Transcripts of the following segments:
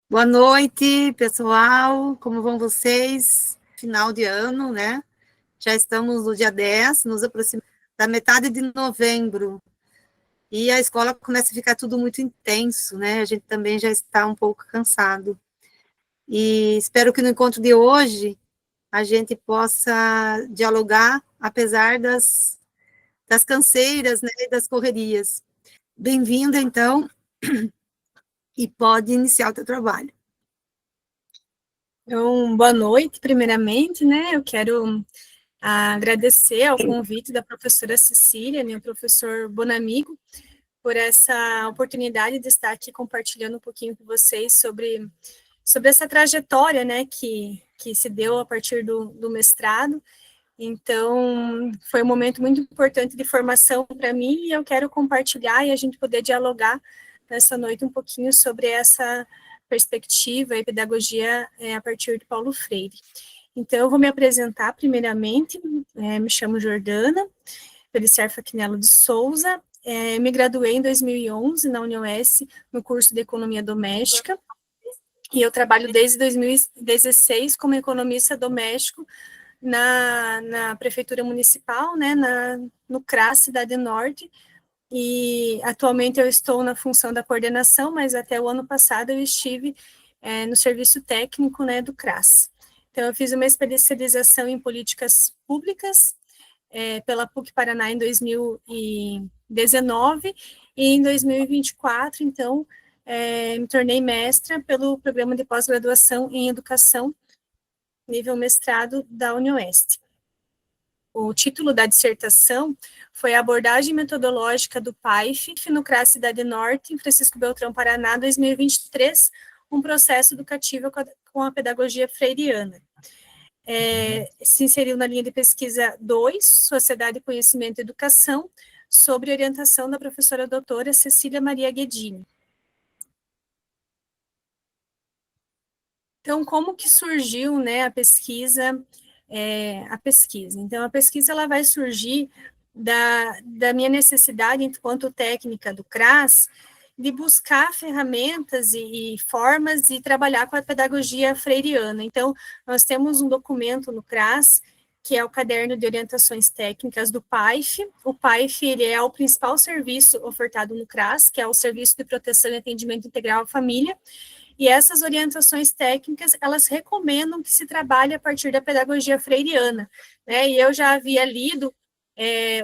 Boa noite, pessoal. Como vão vocês? Final de ano, né? Já estamos no dia 10, nos aproximamos da metade de novembro. E a escola começa a ficar tudo muito intenso, né? A gente também já está um pouco cansado. E espero que no encontro de hoje a gente possa dialogar, apesar das canseiras, né, e das correrias. Bem-vinda, então, e pode iniciar o teu trabalho. Então, boa noite, primeiramente, né? Eu quero agradecer ao convite da professora Cecília, meu professor Bonamigo, por essa oportunidade de estar aqui compartilhando um pouquinho com vocês sobre essa trajetória, né, que se deu a partir do mestrado. Então, foi um momento muito importante de formação para mim e eu quero compartilhar e a gente poder dialogar nessa noite um pouquinho sobre essa perspectiva e pedagogia a partir de Paulo Freire. Então, eu vou me apresentar primeiramente, me chamo Jordana Feliciar Faquinello de Souza, me graduei em 2011 na UniOS, no curso de Economia Doméstica, e eu trabalho desde 2016 como economista doméstico na Prefeitura Municipal, né, no CRAS Cidade Norte, e atualmente eu estou na função da coordenação, mas até o ano passado eu estive no serviço técnico, né, do CRAS. Então, eu fiz uma especialização em políticas públicas pela PUC Paraná em 2019, e em 2024, então, me tornei mestra pelo programa de pós-graduação em educação, nível mestrado da UniOeste. O título da dissertação foi a abordagem metodológica do PAIF no CRAS Cidade Norte, em Francisco Beltrão, Paraná, 2023, um processo educativo com a pedagogia freiriana. Se inseriu na linha de pesquisa 2, Sociedade, Conhecimento e Educação, sobre orientação da professora doutora Cecília Maria Guedini. Então, como que surgiu, né, a pesquisa? Então, a pesquisa ela vai surgir da minha necessidade, enquanto técnica do CRAS, de buscar ferramentas e formas de trabalhar com a pedagogia freiriana. Então, nós temos um documento no CRAS, que é o Caderno de Orientações Técnicas do PAIF. O PAIF ele é o principal serviço ofertado no CRAS, que é o Serviço de Proteção e Atendimento Integral à Família, e essas orientações técnicas, elas recomendam que se trabalhe a partir da pedagogia freiriana, né? E eu já havia lido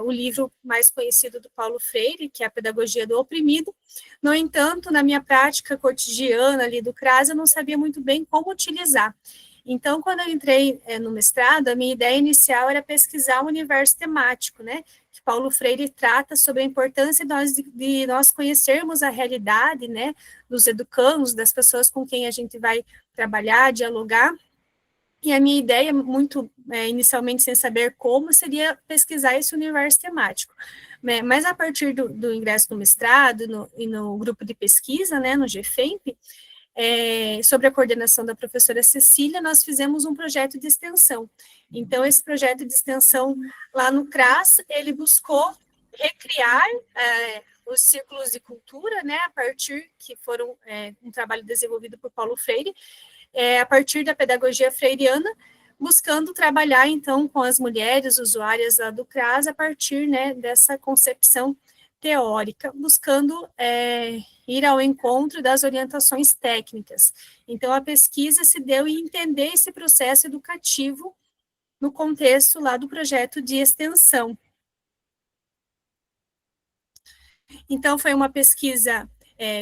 o livro mais conhecido do Paulo Freire, que é a Pedagogia do Oprimido. No entanto, na minha prática cotidiana ali do CRAS, eu não sabia muito bem como utilizar. Então, quando eu entrei no mestrado, a minha ideia inicial era pesquisar o universo temático, né? Que Paulo Freire trata sobre a importância de nós conhecermos a realidade, né? Dos educandos, das pessoas com quem a gente vai trabalhar, dialogar. E a minha ideia, muito inicialmente sem saber como, seria pesquisar esse universo temático. Mas a partir do ingresso no mestrado e no grupo de pesquisa, né, no GFEMP, sobre a coordenação da professora Cecília, nós fizemos um projeto de extensão. Então, esse projeto de extensão lá no CRAS, ele buscou recriar os círculos de cultura, né, a partir que foram um trabalho desenvolvido por Paulo Freire, a partir da pedagogia freiriana, buscando trabalhar, então, com as mulheres usuárias lá do CRAS, a partir, né, dessa concepção teórica, buscando ir ao encontro das orientações técnicas. Então, a pesquisa se deu em entender esse processo educativo no contexto lá do projeto de extensão. Então, foi uma pesquisa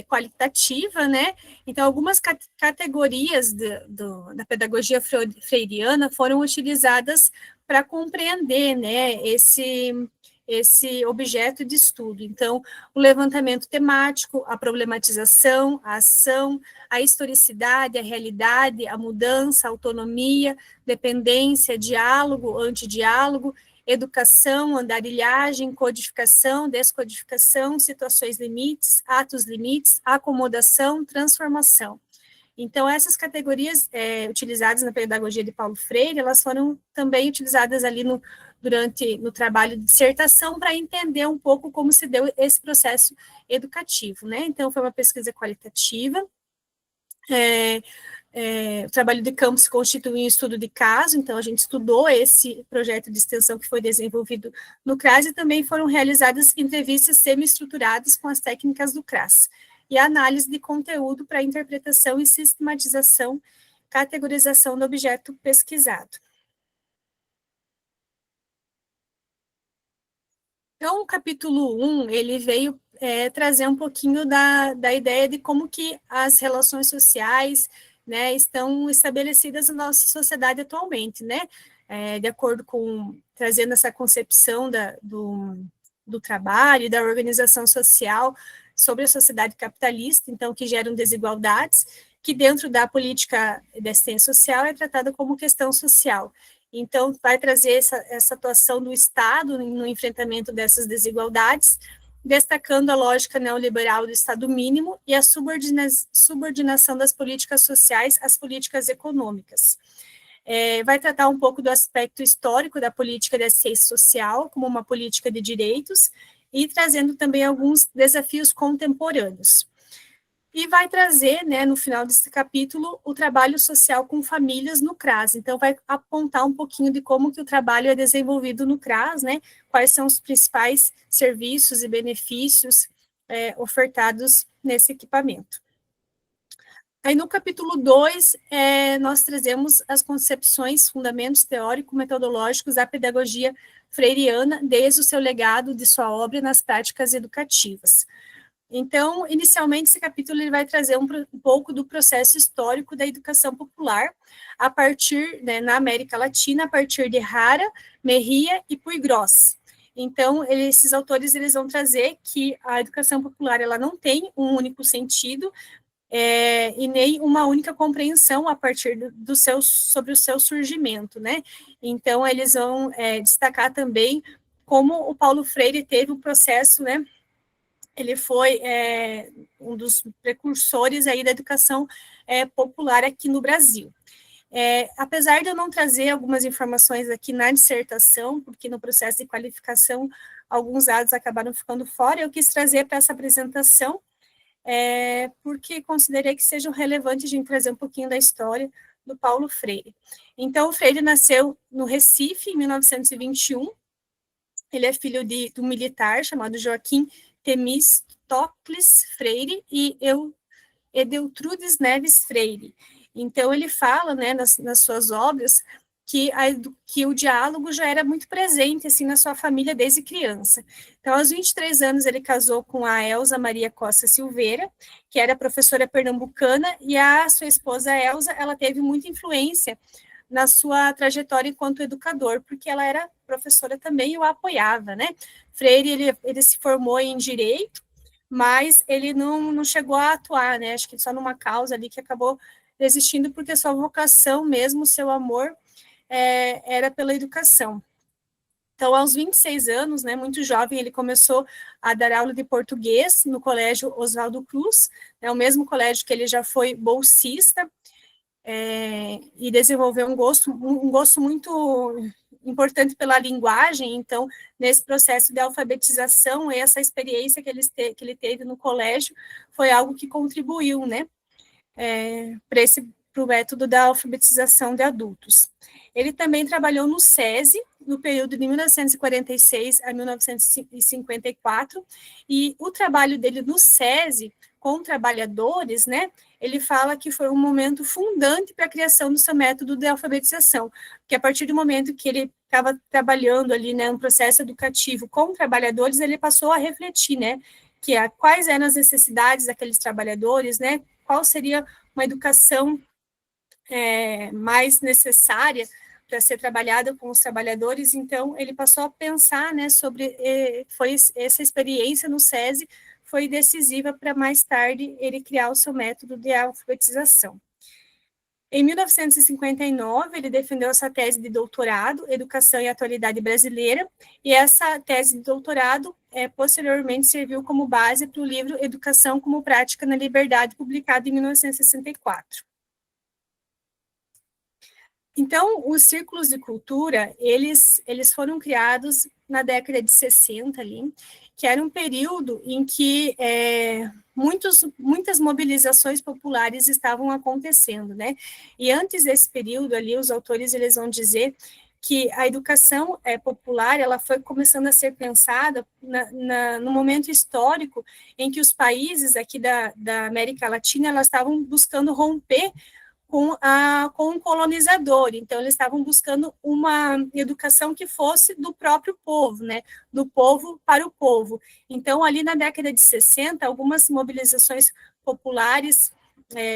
qualitativa, né? Então, algumas categorias da pedagogia freiriana foram utilizadas para compreender, né, esse objeto de estudo. Então, o levantamento temático, a problematização, a ação, a historicidade, a realidade, a mudança, a autonomia, dependência, diálogo, antidiálogo, educação, andarilhagem, codificação, descodificação, situações limites, atos limites, acomodação, transformação. Então, essas categorias utilizadas na pedagogia de Paulo Freire, elas foram também utilizadas ali no trabalho de dissertação para entender um pouco como se deu esse processo educativo, né? Então, foi uma pesquisa qualitativa, O trabalho de campo se constitui em estudo de caso, então a gente estudou esse projeto de extensão que foi desenvolvido no CRAS e também foram realizadas entrevistas semi-estruturadas com as técnicas do CRAS e a análise de conteúdo para interpretação e sistematização, categorização do objeto pesquisado. Então, o capítulo 1, ele veio trazer um pouquinho da ideia de como que as relações sociais, né, estão estabelecidas na nossa sociedade atualmente, né, de acordo com, trazendo essa concepção do trabalho e da organização social sobre a sociedade capitalista, então, que geram desigualdades, que dentro da política de assistência social é tratada como questão social. Então, vai trazer essa atuação do Estado no enfrentamento dessas desigualdades, destacando a lógica neoliberal do Estado mínimo e a subordinação das políticas sociais às políticas econômicas. Vai tratar um pouco do aspecto histórico da política de assistência social, como uma política de direitos, e trazendo também alguns desafios contemporâneos. E vai trazer, né, no final desse capítulo, o trabalho social com famílias no CRAS. Então, vai apontar um pouquinho de como que o trabalho é desenvolvido no CRAS, né, quais são os principais serviços e benefícios ofertados nesse equipamento. Aí, no capítulo 2, nós trazemos as concepções, fundamentos teórico-metodológicos da pedagogia freiriana, desde o seu legado de sua obra nas práticas educativas. Então, inicialmente, esse capítulo ele vai trazer um pouco do processo histórico da educação popular, a partir, né, na América Latina, a partir de Jara, Mejía e Puiggrós. Então, esses autores eles vão trazer que a educação popular ela não tem um único sentido e nem uma única compreensão a partir sobre o seu surgimento, né? Então, eles vão destacar também como o Paulo Freire teve um processo, né? Ele foi um dos precursores aí da educação popular aqui no Brasil. Apesar de eu não trazer algumas informações aqui na dissertação, porque no processo de qualificação alguns dados acabaram ficando fora, eu quis trazer para essa apresentação, porque considerei que sejam relevantes de a gente trazer um pouquinho da história do Paulo Freire. Então, o Freire nasceu no Recife, em 1921, ele é filho de um militar chamado Joaquim Temístocles Freire e Edeltrudes Neves Freire. Então, ele fala, né, nas suas obras, que o diálogo já era muito presente, assim, na sua família desde criança. Então, aos 23 anos, ele casou com a Elza Maria Costa Silveira, que era professora pernambucana, e a sua esposa Elza, ela teve muita influência na sua trajetória enquanto educador, porque ela era professora também e o apoiava, né? Freire, ele se formou em Direito, mas ele não chegou a atuar, né? Acho que só numa causa ali que acabou desistindo, porque sua vocação mesmo, seu amor, era pela educação. Então, aos 26 anos, né, muito jovem, ele começou a dar aula de português no Colégio Oswaldo Cruz, né, o mesmo colégio que ele já foi bolsista, e desenvolveu um gosto muito importante pela linguagem. Então, nesse processo de alfabetização, essa experiência que ele teve no colégio foi algo que contribuiu, né, para o método da alfabetização de adultos. Ele também trabalhou no SESI, no período de 1946 a 1954, e o trabalho dele no SESI, com trabalhadores, né, ele fala que foi um momento fundante para a criação do seu método de alfabetização, porque a partir do momento que ele estava trabalhando ali, né, um processo educativo com trabalhadores, ele passou a refletir, né, quais eram as necessidades daqueles trabalhadores, né, qual seria uma educação mais necessária para ser trabalhada com os trabalhadores. Então, ele passou a pensar, né, sobre, foi essa experiência no SESI, foi decisiva para mais tarde ele criar o seu método de alfabetização. Em 1959, ele defendeu essa tese de doutorado, Educação e Atualidade Brasileira, e essa tese de doutorado posteriormente serviu como base para o livro Educação como Prática na Liberdade, publicado em 1964. Então, os círculos de cultura, eles foram criados na década de 60 ali, que era um período em que muitas mobilizações populares estavam acontecendo, né? E antes desse período ali, os autores eles vão dizer que a educação popular ela foi começando a ser pensada no momento histórico em que os países aqui da América Latina elas estavam buscando romper com o colonizador. Então, eles estavam buscando uma educação que fosse do próprio povo, né? Do povo para o povo. Então, ali na década de 60, algumas mobilizações populares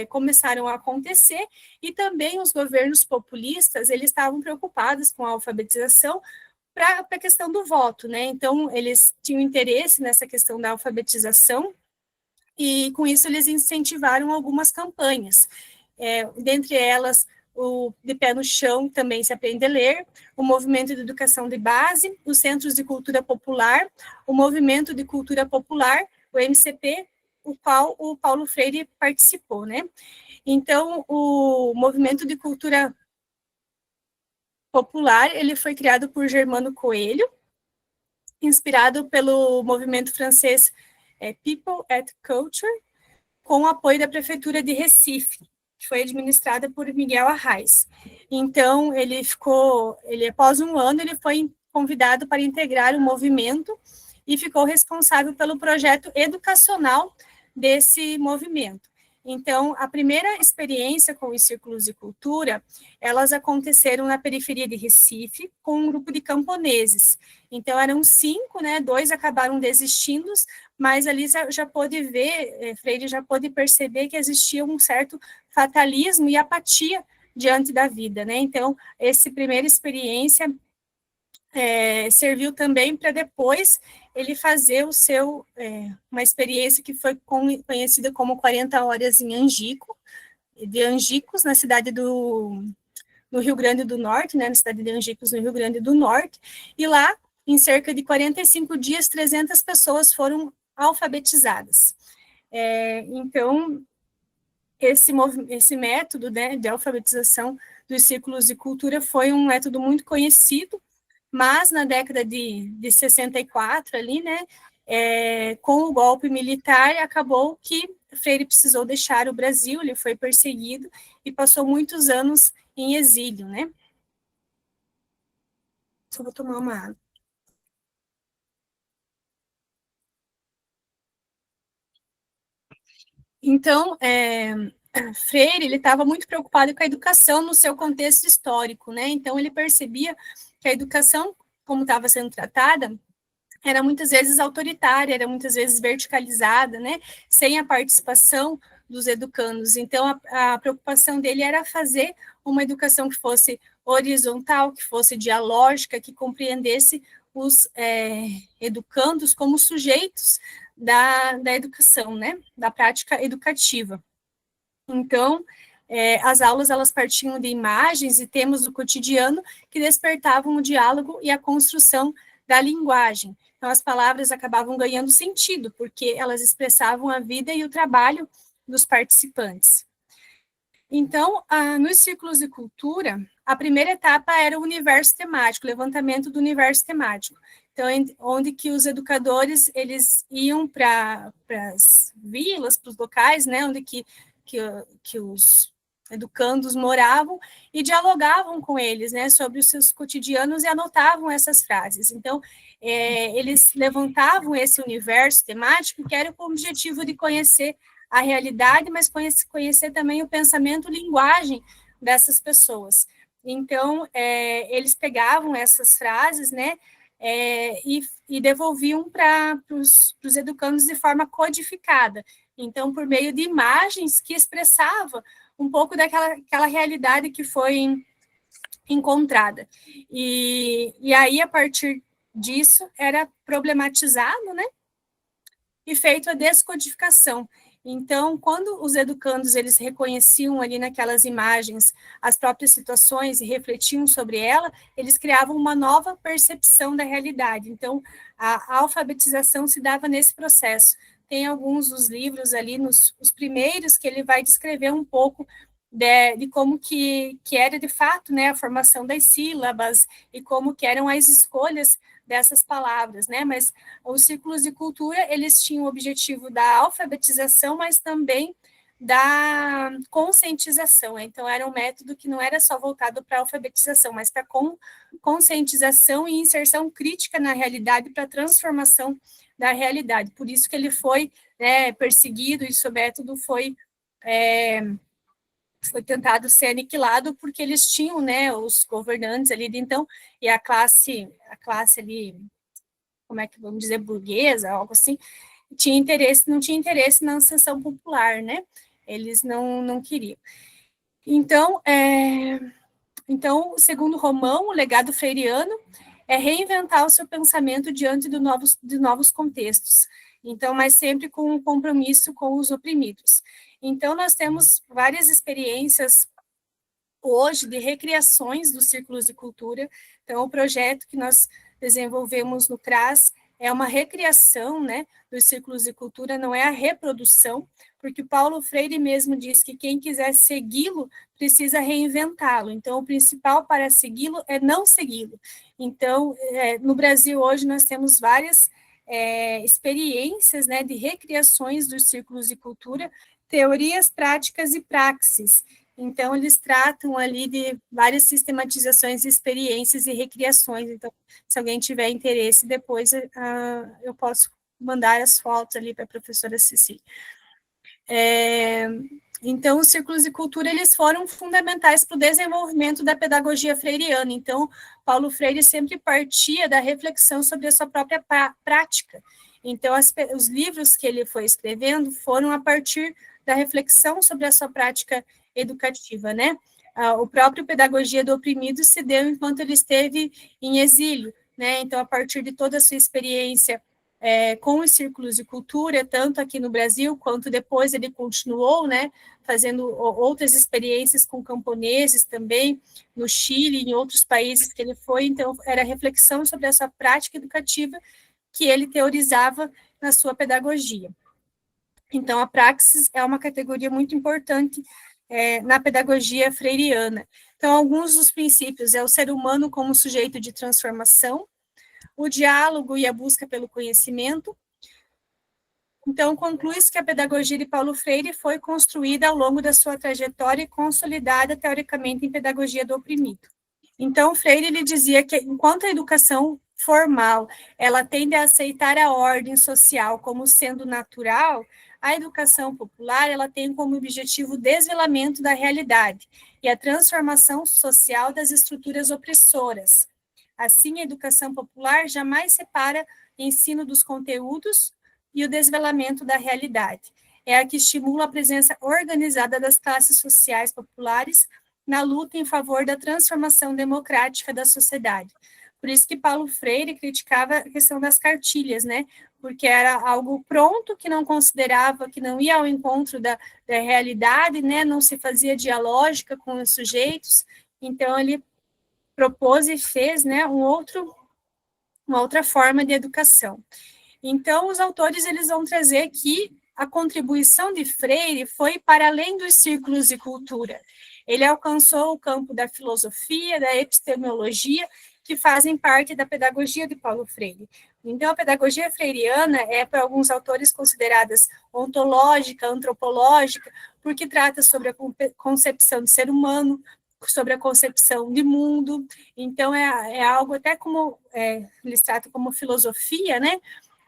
começaram a acontecer, e também os governos populistas, eles estavam preocupados com a alfabetização para a questão do voto, né? Então, eles tinham interesse nessa questão da alfabetização, e com isso eles incentivaram algumas campanhas. Dentre elas, o De Pé no Chão, também se aprende a ler, o Movimento de Educação de Base, os Centros de Cultura Popular, o Movimento de Cultura Popular, o MCP, o qual o Paulo Freire participou, né? Então, o Movimento de Cultura Popular, ele foi criado por Germano Coelho, inspirado pelo movimento francês People at Culture, com o apoio da Prefeitura de Recife, que foi administrada por Miguel Arraes. Então, após um ano, ele foi convidado para integrar o movimento e ficou responsável pelo projeto educacional desse movimento. Então, a primeira experiência com os círculos de cultura, elas aconteceram na periferia de Recife, com um grupo de camponeses. Então, eram 5, né, 2 acabaram desistindo, mas ali já pôde ver, Freire já pôde perceber que existia um certo fatalismo e apatia diante da vida, né? Então, essa primeira experiência serviu também para depois ele fazer uma experiência que foi conhecida como 40 horas em Angico, de Angicos, na cidade no Rio Grande do Norte, né, na cidade de Angicos, no Rio Grande do Norte, e lá, em cerca de 45 dias, 300 pessoas foram alfabetizadas. Então, esse método, né, de alfabetização dos círculos de cultura foi um método muito conhecido, mas na década de 64, ali, né, com o golpe militar, acabou que Freire precisou deixar o Brasil, ele foi perseguido e passou muitos anos em exílio, né. Só vou tomar uma água. Então, Freire, ele estava muito preocupado com a educação no seu contexto histórico, né, então ele percebia que a educação, como estava sendo tratada, era muitas vezes autoritária, era muitas vezes verticalizada, né, sem a participação dos educandos. Então, a preocupação dele era fazer uma educação que fosse horizontal, que fosse dialógica, que compreendesse os educandos como sujeitos da educação, né, da prática educativa. Então, as aulas elas partiam de imagens e temas do cotidiano que despertavam o diálogo e a construção da linguagem. Então, as palavras acabavam ganhando sentido, porque elas expressavam a vida e o trabalho dos participantes. Então, nos círculos de cultura, a primeira etapa era o universo temático, o levantamento do universo temático. Então, onde que os educadores, eles iam para as vilas, para os locais, né, onde que os educandos moravam e dialogavam com eles, né, sobre os seus cotidianos e anotavam essas frases. Então, eles levantavam esse universo temático que era com o objetivo de conhecer a realidade, mas conhecer também o pensamento, linguagem dessas pessoas. Então, eles pegavam essas frases, né, e devolviam para os educandos de forma codificada. Então, por meio de imagens que expressava um pouco daquela realidade que foi encontrada. E aí, a partir disso, era problematizado, né, e feito a descodificação. Então, quando os educandos eles reconheciam ali naquelas imagens as próprias situações e refletiam sobre ela, eles criavam uma nova percepção da realidade. Então, a alfabetização se dava nesse processo. Tem alguns dos livros ali, os primeiros, que ele vai descrever um pouco de como que era de fato, né, a formação das sílabas e como que eram as escolhas dessas palavras, né? Mas os círculos de cultura, eles tinham o objetivo da alfabetização, mas também da conscientização. Então, era um método que não era só voltado para a alfabetização, mas para conscientização e inserção crítica na realidade, para a transformação da realidade. Por isso que ele foi, né, perseguido, e seu método foi tentado ser aniquilado, porque eles tinham, né, os governantes ali de então, e a classe ali, como é que vamos dizer, burguesa, algo assim, não tinha interesse na ascensão popular, né? Eles não queriam. Então, segundo Romão, o legado freiriano é reinventar o seu pensamento diante de novos contextos. Então, mas sempre com um compromisso com os oprimidos. Então, nós temos várias experiências hoje de recriações dos círculos de cultura. Então, o projeto que nós desenvolvemos no CRAS é uma recriação, né, dos círculos de cultura, não é a reprodução, porque Paulo Freire mesmo diz que quem quiser segui-lo precisa reinventá-lo. Então, o principal para segui-lo é não segui-lo. Então, no Brasil hoje nós temos várias experiências, né, de recriações dos círculos de cultura, teorias, práticas e praxis. Então, eles tratam ali de várias sistematizações, experiências e recriações. Então, se alguém tiver interesse, depois eu posso mandar as fotos ali para a professora Cecília. Então, os círculos de cultura, eles foram fundamentais para o desenvolvimento da pedagogia freiriana. Então, Paulo Freire sempre partia da reflexão sobre a sua própria prática. Então, os livros que ele foi escrevendo foram a partir da reflexão sobre a sua prática educativa, né? O próprio Pedagogia do Oprimido se deu enquanto ele esteve em exílio, né? Então, a partir de toda a sua experiência com os círculos de cultura, tanto aqui no Brasil, quanto depois ele continuou, né, fazendo outras experiências com camponeses também, no Chile, em outros países que ele foi. Então, era reflexão sobre essa prática educativa que ele teorizava na sua pedagogia. Então, a praxis é uma categoria muito importante na pedagogia freiriana. Então, alguns dos princípios é o ser humano como sujeito de transformação, o diálogo e a busca pelo conhecimento. Então, conclui-se que a pedagogia de Paulo Freire foi construída ao longo da sua trajetória e consolidada teoricamente em pedagogia do oprimido. Então, Freire ele dizia que, enquanto a educação formal ela tende a aceitar a ordem social como sendo natural, a educação popular ela tem como objetivo o desvelamento da realidade e a transformação social das estruturas opressoras. Assim, a educação popular jamais separa o ensino dos conteúdos e o desvelamento da realidade. É a que estimula a presença organizada das classes sociais populares na luta em favor da transformação democrática da sociedade. Por isso que Paulo Freire criticava a questão das cartilhas, né? Porque era algo pronto, que não considerava, que não ia ao encontro da realidade, né? Não se fazia dialógica com os sujeitos. Então, ele propôs e fez, né, uma outra forma de educação. Então, os autores eles vão trazer que a contribuição de Freire foi para além dos círculos de cultura. Ele alcançou o campo da filosofia, da epistemologia, que fazem parte da pedagogia de Paulo Freire. Então, a pedagogia freiriana é, para alguns autores, considerada ontológica, antropológica, porque trata sobre a concepção de ser humano, sobre a concepção de mundo. Então, é algo até como, eles tratam como filosofia, né?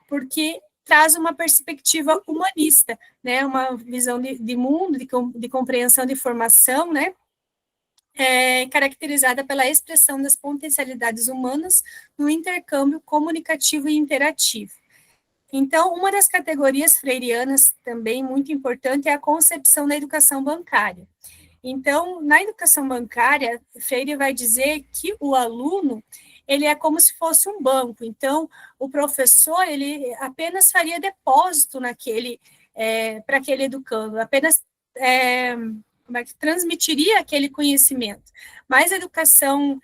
Porque traz uma perspectiva humanista, né? Uma visão de mundo, de compreensão de formação, né? Caracterizada pela expressão das potencialidades humanas no intercâmbio comunicativo e interativo. Então, uma das categorias freirianas também muito importante é a concepção da educação bancária. Então, na educação bancária, Freire vai dizer que o aluno ele é como se fosse um banco. Então, o professor ele apenas faria depósito para aquele educando, apenas transmitiria aquele conhecimento. Mas a educação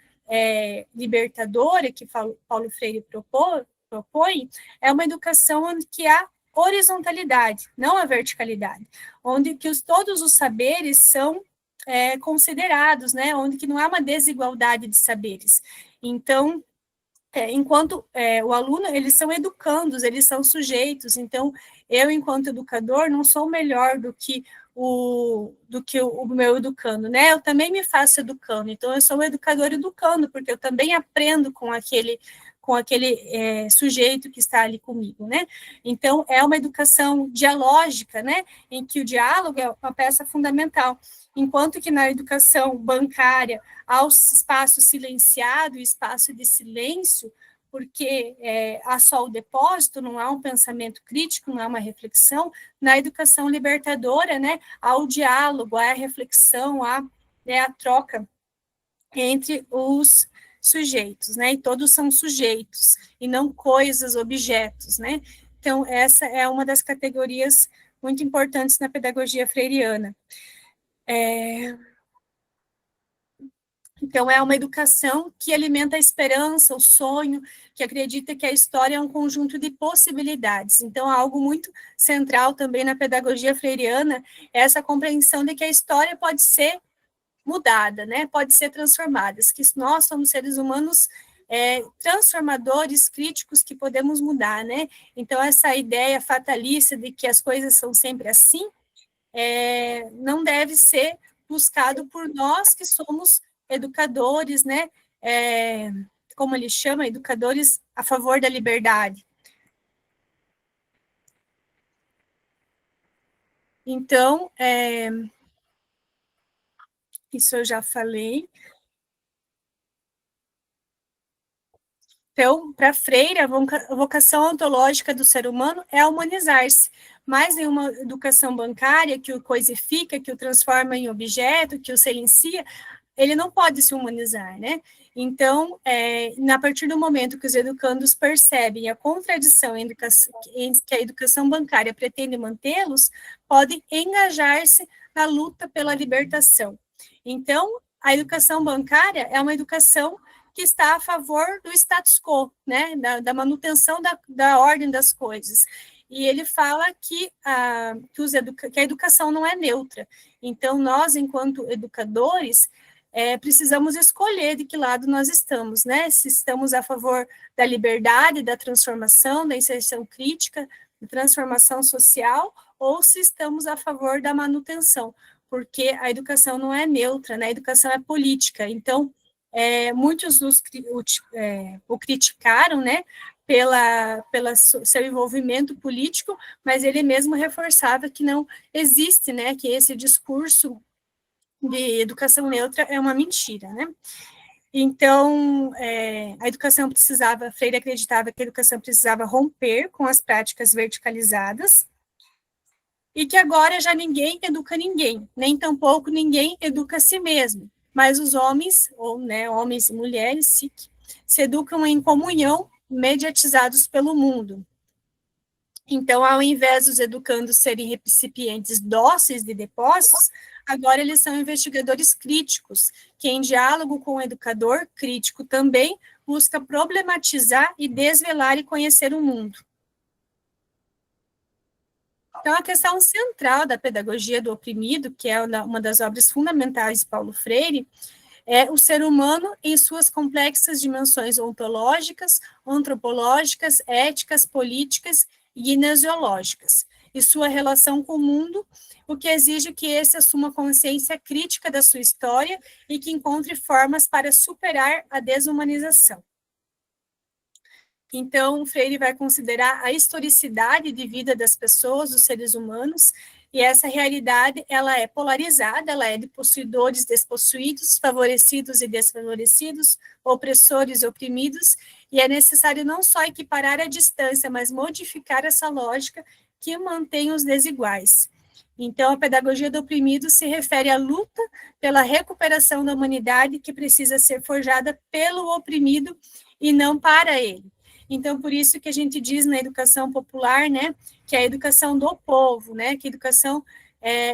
libertadora, que Paulo Freire propõe, é uma educação onde que há horizontalidade, não a verticalidade, onde que todos os saberes são considerados, né, onde que não há uma desigualdade de saberes. Então, enquanto o aluno, eles são educandos, eles são sujeitos, então, eu, enquanto educador, não sou melhor do que o meu educando, né? Eu também me faço educando, então eu sou um educador educando, porque eu também aprendo com aquele sujeito que está ali comigo, né? Então, é uma educação dialógica, né? Em que o diálogo é uma peça fundamental. Enquanto que na educação bancária, há o espaço silenciado, o espaço de silêncio, porque há só o depósito, não há um pensamento crítico, não há uma reflexão. Na educação libertadora, né, há o diálogo, há a reflexão, há, né, a troca entre os sujeitos, né? E todos são sujeitos e não coisas, objetos, né? Então, essa é uma das categorias muito importantes na pedagogia freiriana. Então, é uma educação que alimenta a esperança, o sonho, que acredita que a história é um conjunto de possibilidades. Então, algo muito central também na pedagogia freiriana é essa compreensão de que a história pode ser mudada, né? Pode ser transformada, que nós somos seres humanos transformadores, críticos, que podemos mudar, né? Então, essa ideia fatalista de que as coisas são sempre assim, não deve ser buscado por nós que somos educadores, né? Como ele chama, educadores a favor da liberdade. Então, isso eu já falei. Então, para Freire, a vocação ontológica do ser humano é humanizar-se, mas em uma educação bancária que o coisifica, que o transforma em objeto, que o silencia, ele não pode se humanizar, né? Então, a partir do momento que os educandos percebem a contradição em que a educação bancária pretende mantê-los, podem engajar-se na luta pela libertação. Então, a educação bancária é uma educação que está a favor do status quo, né, da manutenção da ordem das coisas. E ele fala que a educação não é neutra. Então, nós, enquanto educadores, precisamos escolher de que lado nós estamos, né? Se estamos a favor da liberdade, da transformação, da inserção crítica, da transformação social, ou se estamos a favor da manutenção, porque a educação não é neutra, né? A educação é política. Então, muitos o criticaram, né? Pela seu envolvimento político, mas ele mesmo reforçava que não existe, né? Que esse discurso de educação neutra é uma mentira, né? Então, a educação precisava, Freire acreditava que a educação precisava romper com as práticas verticalizadas e que agora já ninguém educa ninguém, nem tampouco ninguém educa a si mesmo, mas os homens, ou né, homens e mulheres, se educam em comunhão, mediatizados pelo mundo. Então, ao invés dos educandos serem recipientes dóceis de depósitos, agora eles são investigadores críticos, que em diálogo com o educador crítico também busca problematizar e desvelar e conhecer o mundo. Então, a questão central da pedagogia do oprimido, que é uma das obras fundamentais de Paulo Freire, é o ser humano em suas complexas dimensões ontológicas, antropológicas, éticas, políticas e gnesiológicas, e sua relação com o mundo, o que exige que esse assuma consciência crítica da sua história e que encontre formas para superar a desumanização. Então, Freire vai considerar a historicidade de vida das pessoas, dos seres humanos, e essa realidade, ela é polarizada, ela é de possuidores despossuídos, favorecidos e desfavorecidos, opressores e oprimidos, e é necessário não só equiparar a distância, mas modificar essa lógica que mantém os desiguais. Então, a pedagogia do oprimido se refere à luta pela recuperação da humanidade que precisa ser forjada pelo oprimido e não para ele. Então, por isso que a gente diz na educação popular, né, que é a educação do povo, né, que a educação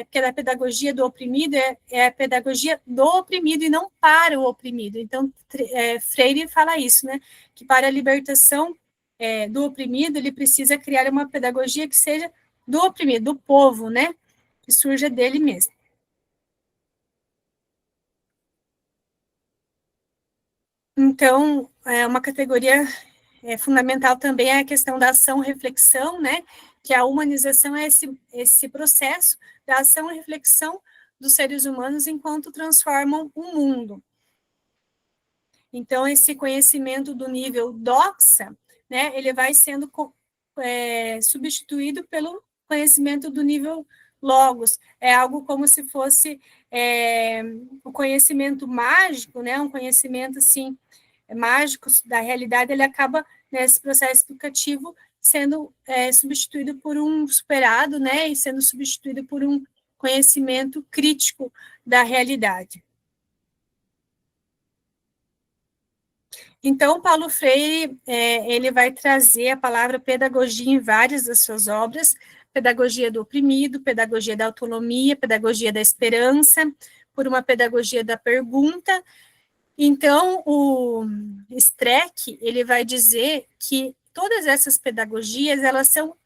que é da pedagogia do oprimido é a pedagogia do oprimido e não para o oprimido. Então, Freire fala isso, né, que para a libertação do oprimido, ele precisa criar uma pedagogia que seja do oprimido, do povo, né, que surja dele mesmo. Então, uma categoria fundamental também é a questão da ação-reflexão, né? Que a humanização é esse processo da ação e reflexão dos seres humanos enquanto transformam o mundo. Então, esse conhecimento do nível doxa, né, ele vai sendo substituído pelo conhecimento do nível logos. É algo como se fosse o conhecimento mágico, né, um conhecimento, assim, mágico da realidade, ele acaba, nesse processo educativo, sendo substituído por um superado, né, e sendo substituído por um conhecimento crítico da realidade. Então, Paulo Freire, ele vai trazer a palavra pedagogia em várias das suas obras, pedagogia do oprimido, pedagogia da autonomia, pedagogia da esperança, por uma pedagogia da pergunta. Então, o Streck, ele vai dizer que todas essas pedagogias, elas são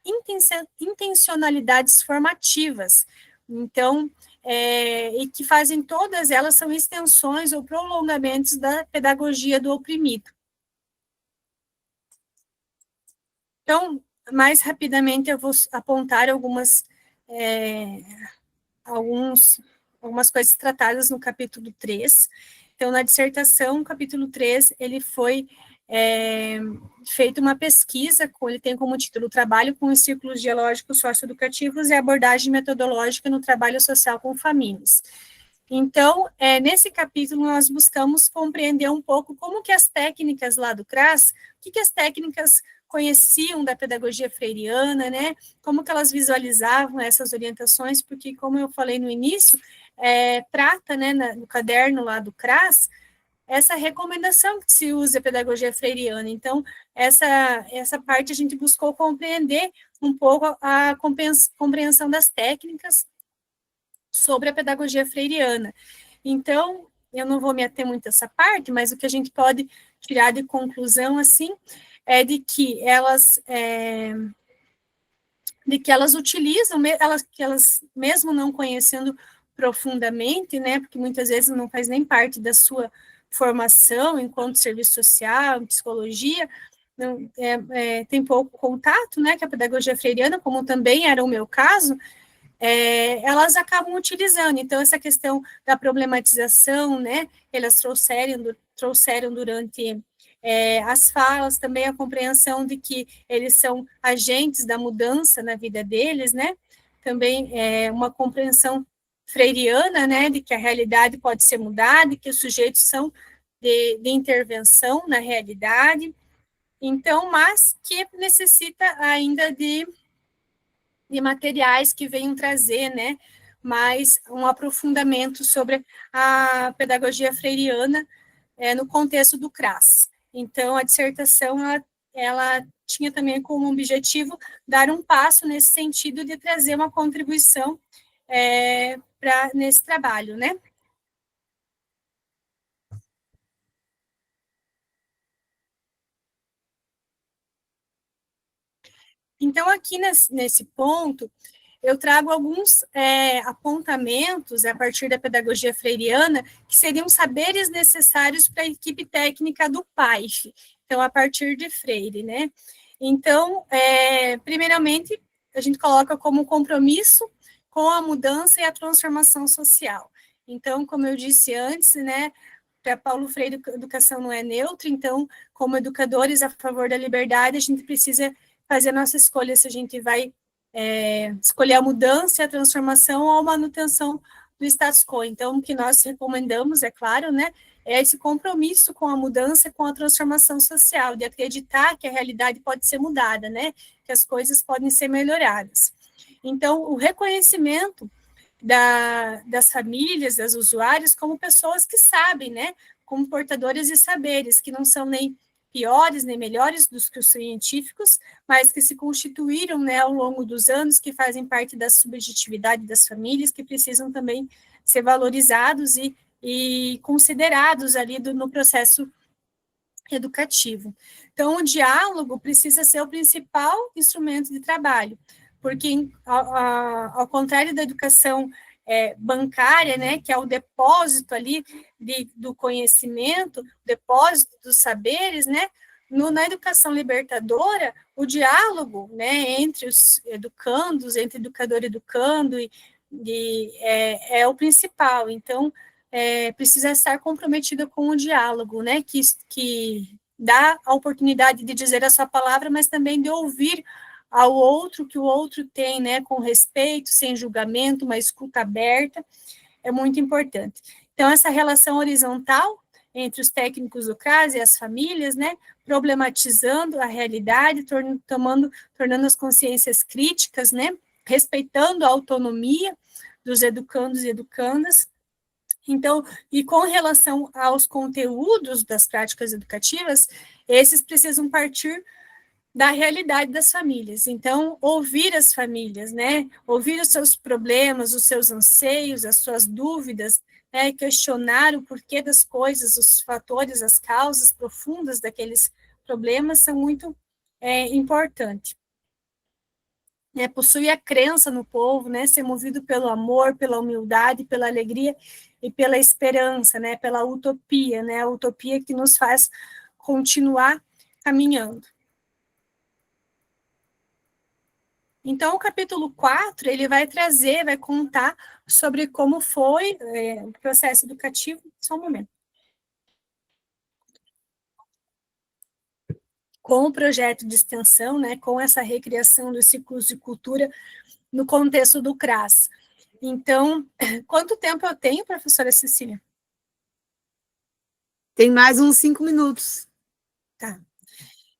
intencionalidades formativas. Então, e que fazem todas elas são extensões ou prolongamentos da pedagogia do oprimido. Então, mais rapidamente eu vou apontar algumas coisas tratadas no capítulo 3. Então, na dissertação, capítulo 3, ele foi feita uma pesquisa, ele tem como título Trabalho com os Círculos Dialógicos Socioeducativos e Abordagem Metodológica no Trabalho Social com Famílias. Então, nesse capítulo, nós buscamos compreender um pouco como que as técnicas lá do CRAS, o que as técnicas conheciam da pedagogia freiriana, né, como que elas visualizavam essas orientações, porque, como eu falei no início, trata, né, no caderno lá do CRAS, essa recomendação que se usa a pedagogia freiriana. Então, essa parte a gente buscou compreender um pouco a compreensão das técnicas sobre a pedagogia freiriana. Então, eu não vou me ater muito a essa parte, mas o que a gente pode tirar de conclusão, assim, é de que elas utilizam, que elas mesmo não conhecendo profundamente, né, porque muitas vezes não faz nem parte da sua formação enquanto serviço social, psicologia, não, tem pouco contato, né, com a pedagogia freiriana, como também era o meu caso, elas acabam utilizando. Então, essa questão da problematização, né, elas trouxeram durante as falas, também a compreensão de que eles são agentes da mudança na vida deles, né, também uma compreensão freiriana, né, de que a realidade pode ser mudada, e que os sujeitos são de intervenção na realidade, então, mas que necessita ainda de materiais que venham trazer, né, mais um aprofundamento sobre a pedagogia freiriana no contexto do CRAS. Então, a dissertação, ela tinha também como objetivo dar um passo nesse sentido de trazer uma contribuição nesse trabalho, né? Então, aqui nesse ponto, eu trago alguns apontamentos a partir da pedagogia freiriana, que seriam saberes necessários para a equipe técnica do PAIF, então, a partir de Freire, né? Então, primeiramente, a gente coloca como compromisso com a mudança e a transformação social. Então, como eu disse antes, né, para Paulo Freire, educação não é neutra, então, como educadores a favor da liberdade, a gente precisa fazer a nossa escolha se a gente vai escolher a mudança, a transformação ou a manutenção do status quo. Então, o que nós recomendamos, é claro, né, é esse compromisso com a mudança, com a transformação social, de acreditar que a realidade pode ser mudada, né, que as coisas podem ser melhoradas. Então, o reconhecimento das famílias, das usuárias, como pessoas que sabem, né, como portadores de saberes, que não são nem piores nem melhores dos que os científicos, mas que se constituíram, né, ao longo dos anos, que fazem parte da subjetividade das famílias, que precisam também ser valorizados e considerados ali no processo educativo. Então, o diálogo precisa ser o principal instrumento de trabalho, porque, ao contrário da educação bancária, né, que é o depósito ali do conhecimento, depósito dos saberes, né, na educação libertadora, o diálogo, né, entre os educandos, entre educador e educando, é o principal. Então, precisa estar comprometida com o diálogo, né, que dá a oportunidade de dizer a sua palavra, mas também de ouvir ao outro, que o outro tem, né, com respeito, sem julgamento, uma escuta aberta, é muito importante. Então, essa relação horizontal entre os técnicos do CRAS e as famílias, né, problematizando a realidade, tornando as consciências críticas, né, respeitando a autonomia dos educandos e educandas. Então, e com relação aos conteúdos das práticas educativas, esses precisam partir da realidade das famílias. Então, ouvir as famílias, né? Ouvir os seus problemas, os seus anseios, as suas dúvidas, né? Questionar o porquê das coisas, os fatores, as causas profundas daqueles problemas são muito importantes. Possuir a crença no povo, né? Ser movido pelo amor, pela humildade, pela alegria e pela esperança, né? Pela utopia, né? A utopia que nos faz continuar caminhando. Então, o capítulo 4, ele vai contar sobre como foi o processo educativo. Só um momento. Com o projeto de extensão, né, com essa recriação dos ciclos de cultura no contexto do CRAS. Então, quanto tempo eu tenho, professora Cecília? Tem mais uns 5 minutos. Tá.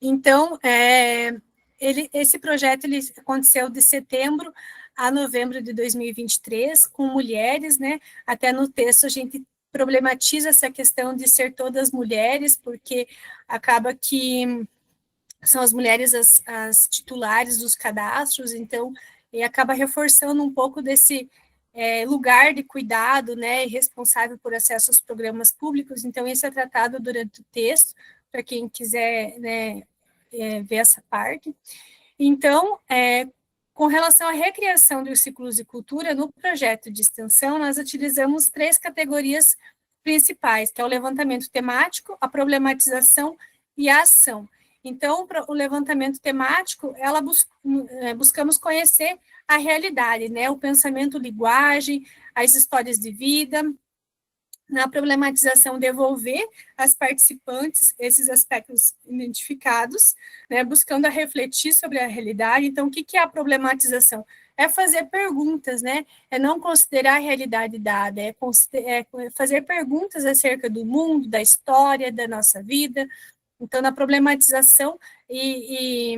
Então, esse projeto ele aconteceu de setembro a novembro de 2023, com mulheres, né? Até no texto a gente problematiza essa questão de ser todas mulheres, porque acaba que são as mulheres as titulares dos cadastros, então, e acaba reforçando um pouco desse lugar de cuidado, né, e responsável por acesso aos programas públicos. Então, isso é tratado durante o texto, para quem quiser, né, ver essa parte. Então, com relação à recriação dos ciclos de cultura, no projeto de extensão, nós utilizamos 3 categorias principais, que é o levantamento temático, a problematização e a ação. Então, o levantamento temático, buscamos conhecer a realidade, né, o pensamento, linguagem, as histórias de vida. Na problematização, devolver às participantes esses aspectos identificados, né, buscando a refletir sobre a realidade. Então, o que é a problematização? É fazer perguntas, né? É não considerar a realidade dada, é fazer perguntas acerca do mundo, da história, da nossa vida. Então, na problematização e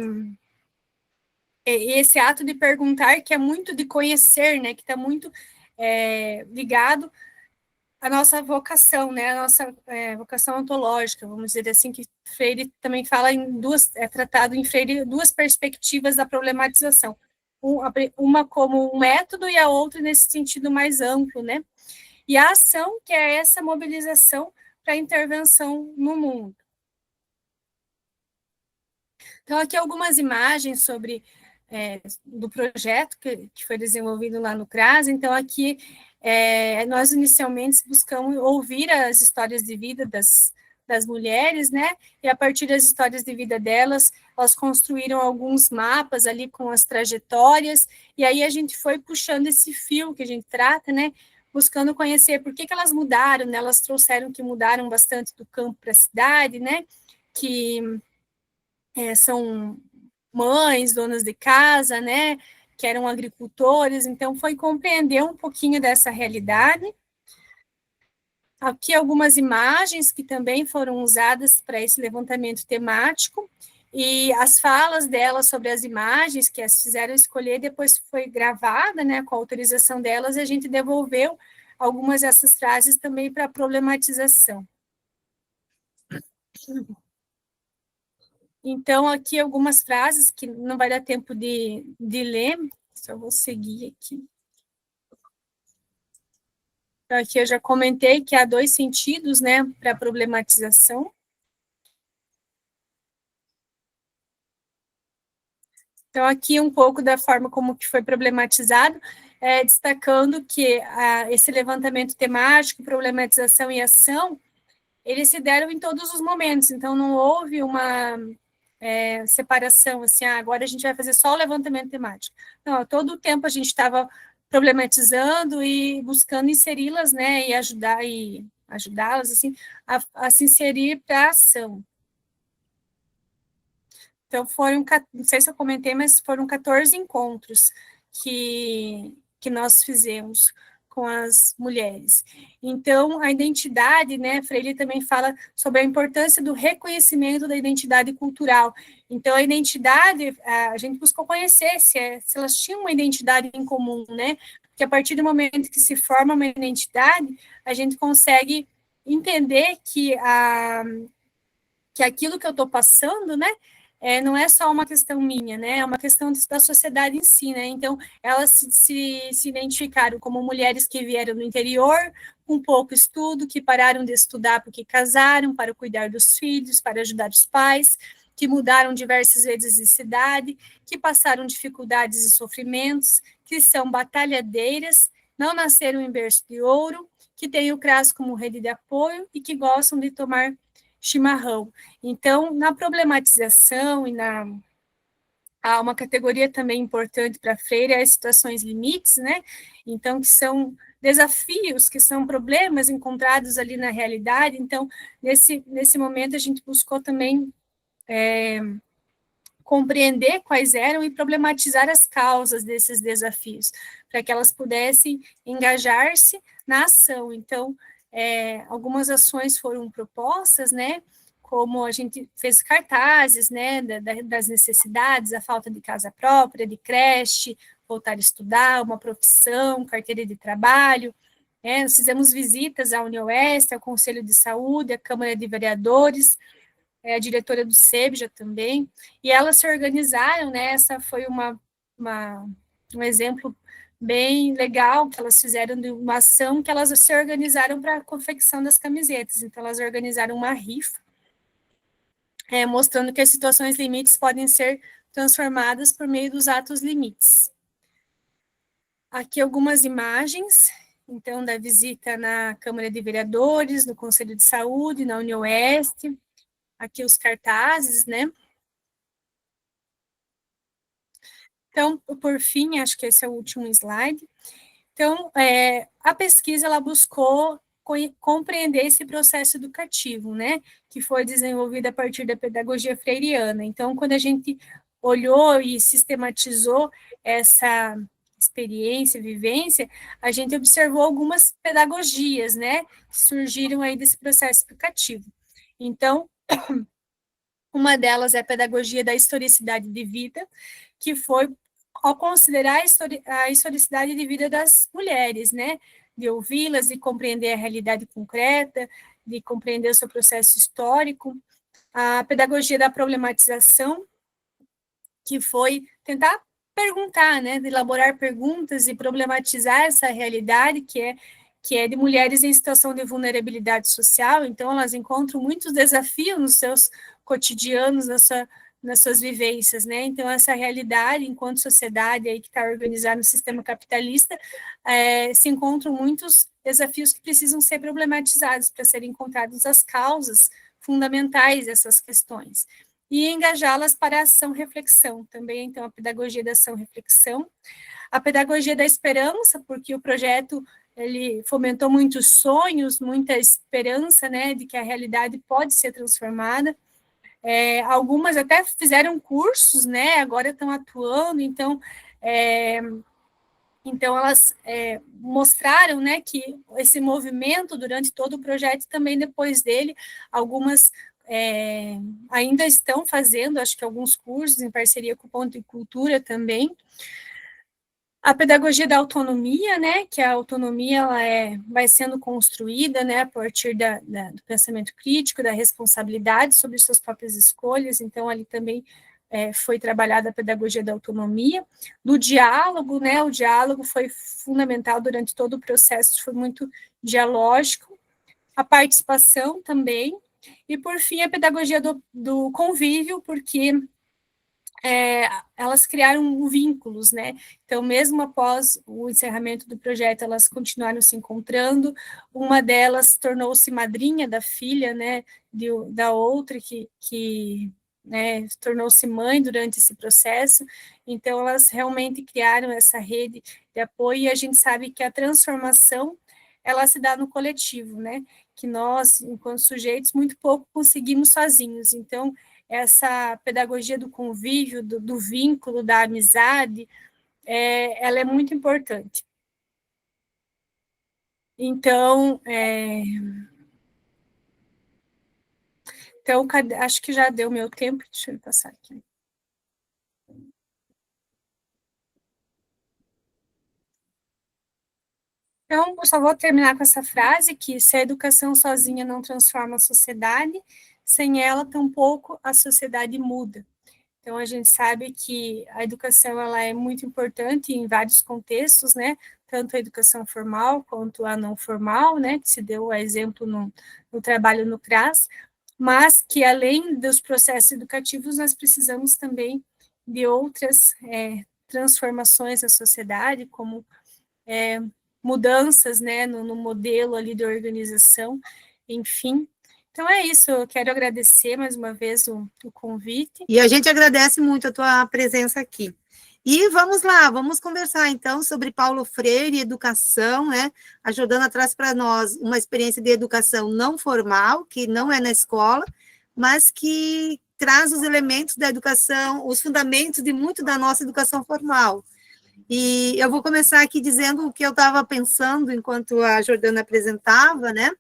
esse ato de perguntar, que é muito de conhecer, né? Que está muito ligado a nossa vocação, né, a nossa vocação ontológica, vamos dizer assim, que Freire também fala tratado em Freire 2 perspectivas da problematização, uma como um método e a outra nesse sentido mais amplo, né, e a ação, que é essa mobilização para intervenção no mundo. Então, aqui algumas imagens do projeto que foi desenvolvido lá no CRAS. Então, aqui nós inicialmente buscamos ouvir as histórias de vida das mulheres, né? E a partir das histórias de vida delas, elas construíram alguns mapas ali com as trajetórias, e aí a gente foi puxando esse fio que a gente trata, né? Buscando conhecer por que elas mudaram, né? Elas trouxeram que mudaram bastante do campo para a cidade, né? Que são mães, donas de casa, né, que eram agricultores, então foi compreender um pouquinho dessa realidade. Aqui algumas imagens que também foram usadas para esse levantamento temático, e as falas delas sobre as imagens que as fizeram escolher, depois foi gravada, né, com a autorização delas, e a gente devolveu algumas dessas frases também para problematização. Então, aqui algumas frases que não vai dar tempo de ler, só vou seguir aqui. Então, aqui eu já comentei que há 2 sentidos, né, para a problematização. Então, aqui um pouco da forma como que foi problematizado, destacando que esse levantamento temático, problematização e ação, eles se deram em todos os momentos, então não houve uma separação, assim, agora a gente vai fazer só o levantamento temático. Não, a todo o tempo a gente estava problematizando e buscando inseri-las, né, e ajudá-las, assim, a se inserir para a ação. Então, não sei se eu comentei, mas foram 14 encontros que nós fizemos com as mulheres. Então, a identidade, né, Freire também fala sobre a importância do reconhecimento da identidade cultural. Então, a identidade, a gente buscou conhecer se elas tinham uma identidade em comum, né, porque a partir do momento que se forma uma identidade, a gente consegue entender que aquilo que eu estou passando, né, não é só uma questão minha, né, é uma questão da sociedade em si, né, então elas se identificaram como mulheres que vieram do interior, com pouco estudo, que pararam de estudar porque casaram, para cuidar dos filhos, para ajudar os pais, que mudaram diversas vezes de cidade, que passaram dificuldades e sofrimentos, que são batalhadeiras, não nasceram em berço de ouro, que têm o CRAS como rede de apoio e que gostam de tomar chimarrão. Então, na problematização e há uma categoria também importante para Freire, é as situações limites, né? Então, que são desafios, que são problemas encontrados ali na realidade. Então, nesse momento, a gente buscou também compreender quais eram e problematizar as causas desses desafios, para que elas pudessem engajar-se na ação. Então, algumas ações foram propostas, né, como a gente fez cartazes, né, das necessidades, a falta de casa própria, de creche, voltar a estudar, uma profissão, carteira de trabalho. Nós fizemos visitas à UniOeste, ao Conselho de Saúde, à Câmara de Vereadores, a diretora do SEBJA também, e elas se organizaram, né, essa foi um exemplo bem legal que elas fizeram de uma ação que elas se organizaram para a confecção das camisetas, então elas organizaram uma rifa, mostrando que as situações limites podem ser transformadas por meio dos atos limites. Aqui algumas imagens, então, da visita na Câmara de Vereadores, no Conselho de Saúde, na UniOeste, aqui os cartazes, né? Então, por fim, acho que esse é o último slide. Então, a pesquisa, ela buscou compreender esse processo educativo, né, que foi desenvolvido a partir da pedagogia freiriana. Então, quando a gente olhou e sistematizou essa experiência, vivência, a gente observou algumas pedagogias, né, que surgiram aí desse processo educativo. Então, uma delas é a pedagogia da historicidade de vida, que foi ao considerar a historicidade de vida das mulheres, né? De ouvi-las, de compreender a realidade concreta, de compreender o seu processo histórico. A pedagogia da problematização, que foi tentar perguntar, né? De elaborar perguntas e problematizar essa realidade que é de mulheres em situação de vulnerabilidade social, então elas encontram muitos desafios nos seus cotidianos, nas suas vivências, né? Então, essa realidade, enquanto sociedade aí que está organizada no sistema capitalista, se encontram muitos desafios que precisam ser problematizados para serem encontradas as causas fundamentais dessas questões. E engajá-las para a ação-reflexão também, então, a pedagogia da ação-reflexão. A pedagogia da esperança, porque o projeto ele fomentou muitos sonhos, muita esperança, né, de que a realidade pode ser transformada. Algumas até fizeram cursos, né, agora estão atuando, então elas mostraram, né, que esse movimento durante todo o projeto, também depois dele, algumas ainda estão fazendo, acho que alguns cursos em parceria com o Ponto de Cultura também. A pedagogia da autonomia, né, que a autonomia ela vai sendo construída, né, a partir do pensamento crítico, da responsabilidade sobre suas próprias escolhas, então ali também foi trabalhada a pedagogia da autonomia, do diálogo, né, o diálogo foi fundamental durante todo o processo, foi muito dialógico, a participação também, e por fim a pedagogia do convívio, porque elas criaram vínculos, né? Então, mesmo após o encerramento do projeto, elas continuaram se encontrando. Uma delas tornou-se madrinha da filha, né, da outra que né, tornou-se mãe durante esse processo. Então, elas realmente criaram essa rede de apoio, e a gente sabe que a transformação ela se dá no coletivo, né? Que nós, enquanto sujeitos, muito pouco conseguimos sozinhos. Então, essa pedagogia do convívio, do vínculo, da amizade, ela é muito importante. Então, acho que já deu meu tempo, deixa eu passar aqui. Então, eu só vou terminar com essa frase, que se a educação sozinha não transforma a sociedade, sem ela, tampouco a sociedade muda. Então, a gente sabe que a educação ela é muito importante em vários contextos, né? Tanto a educação formal quanto a não formal, né? Que se deu a exemplo no trabalho no CRAS, mas que além dos processos educativos, nós precisamos também de outras transformações na sociedade, como mudanças, né? No modelo ali de organização, enfim. Então é isso, eu quero agradecer mais uma vez o convite. E a gente agradece muito a tua presença aqui. E vamos lá, vamos conversar então sobre Paulo Freire e educação, né? A Jordana traz para nós uma experiência de educação não formal, que não é na escola, mas que traz os elementos da educação, os fundamentos de muito da nossa educação formal. E eu vou começar aqui dizendo o que eu estava pensando enquanto a Jordana apresentava, né?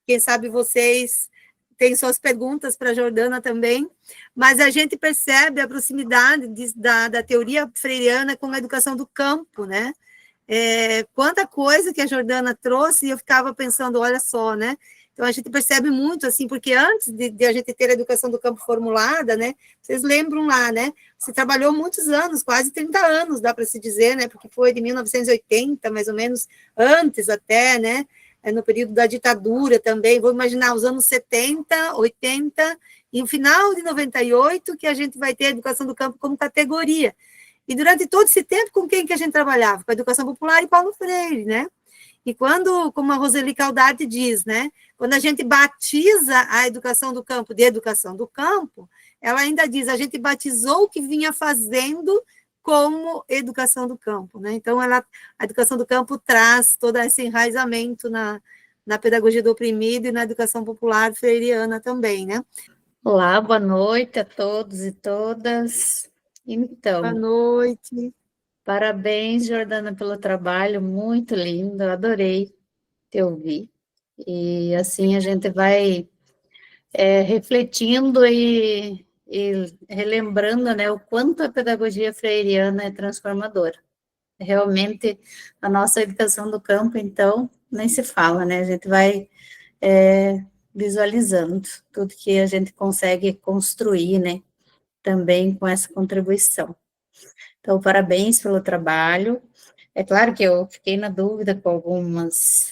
Quem sabe vocês têm suas perguntas para a Jordana também, mas a gente percebe a proximidade da teoria freiriana com a educação do campo, né? Quanta coisa que a Jordana trouxe, e eu ficava pensando, olha só, né? Então, a gente percebe muito, assim, porque antes de a gente ter a educação do campo formulada, né? Vocês lembram lá, né? Você trabalhou muitos anos, quase 30 anos, dá para se dizer, né? Porque foi de 1980, mais ou menos, antes até, né? No período da ditadura também, vou imaginar os anos 70, 80, e o final de 98, que a gente vai ter a educação do campo como categoria. E durante todo esse tempo, com quem que a gente trabalhava? Com a educação popular e Paulo Freire, né? E quando, como a Roseli Caldati diz, né? Quando a gente batiza a educação do campo de educação do campo, ela ainda diz, a gente batizou o que vinha fazendo como educação do campo, né? Então, a educação do campo traz todo esse enraizamento na pedagogia do oprimido e na educação popular freiriana também, né? Olá, boa noite a todos e todas. Então, boa noite. Parabéns, Jordana, pelo trabalho, muito lindo, adorei te ouvir. E assim a gente vai refletindo e relembrando, né, o quanto a pedagogia freiriana é transformadora. Realmente, a nossa educação do campo, então, nem se fala, né? A gente vai visualizando tudo que a gente consegue construir, né? Também com essa contribuição. Então, parabéns pelo trabalho. É claro que eu fiquei na dúvida com algumas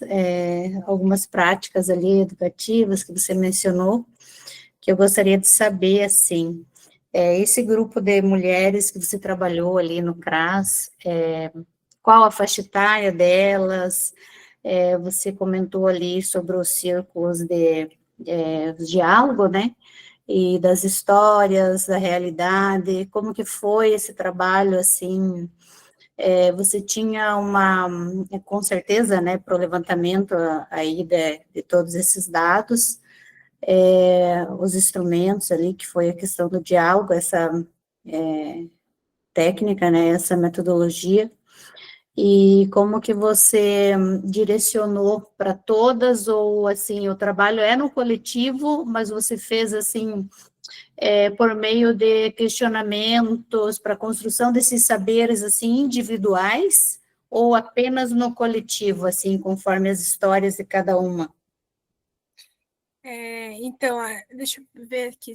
práticas ali educativas que você mencionou, que eu gostaria de saber, assim, esse grupo de mulheres que você trabalhou ali no CRAS, qual a faixa etária delas? Você comentou ali sobre os círculos de diálogo, né? E das histórias, da realidade, como que foi esse trabalho, assim, você tinha com certeza, né, para o levantamento aí de todos esses dados, os instrumentos ali, que foi a questão do diálogo, essa técnica, né, essa metodologia, e como que você direcionou para todas, ou assim, o trabalho é no coletivo, mas você fez assim, por meio de questionamentos para a construção desses saberes assim individuais, ou apenas no coletivo, assim, conforme as histórias de cada uma? Então, deixa eu ver aqui,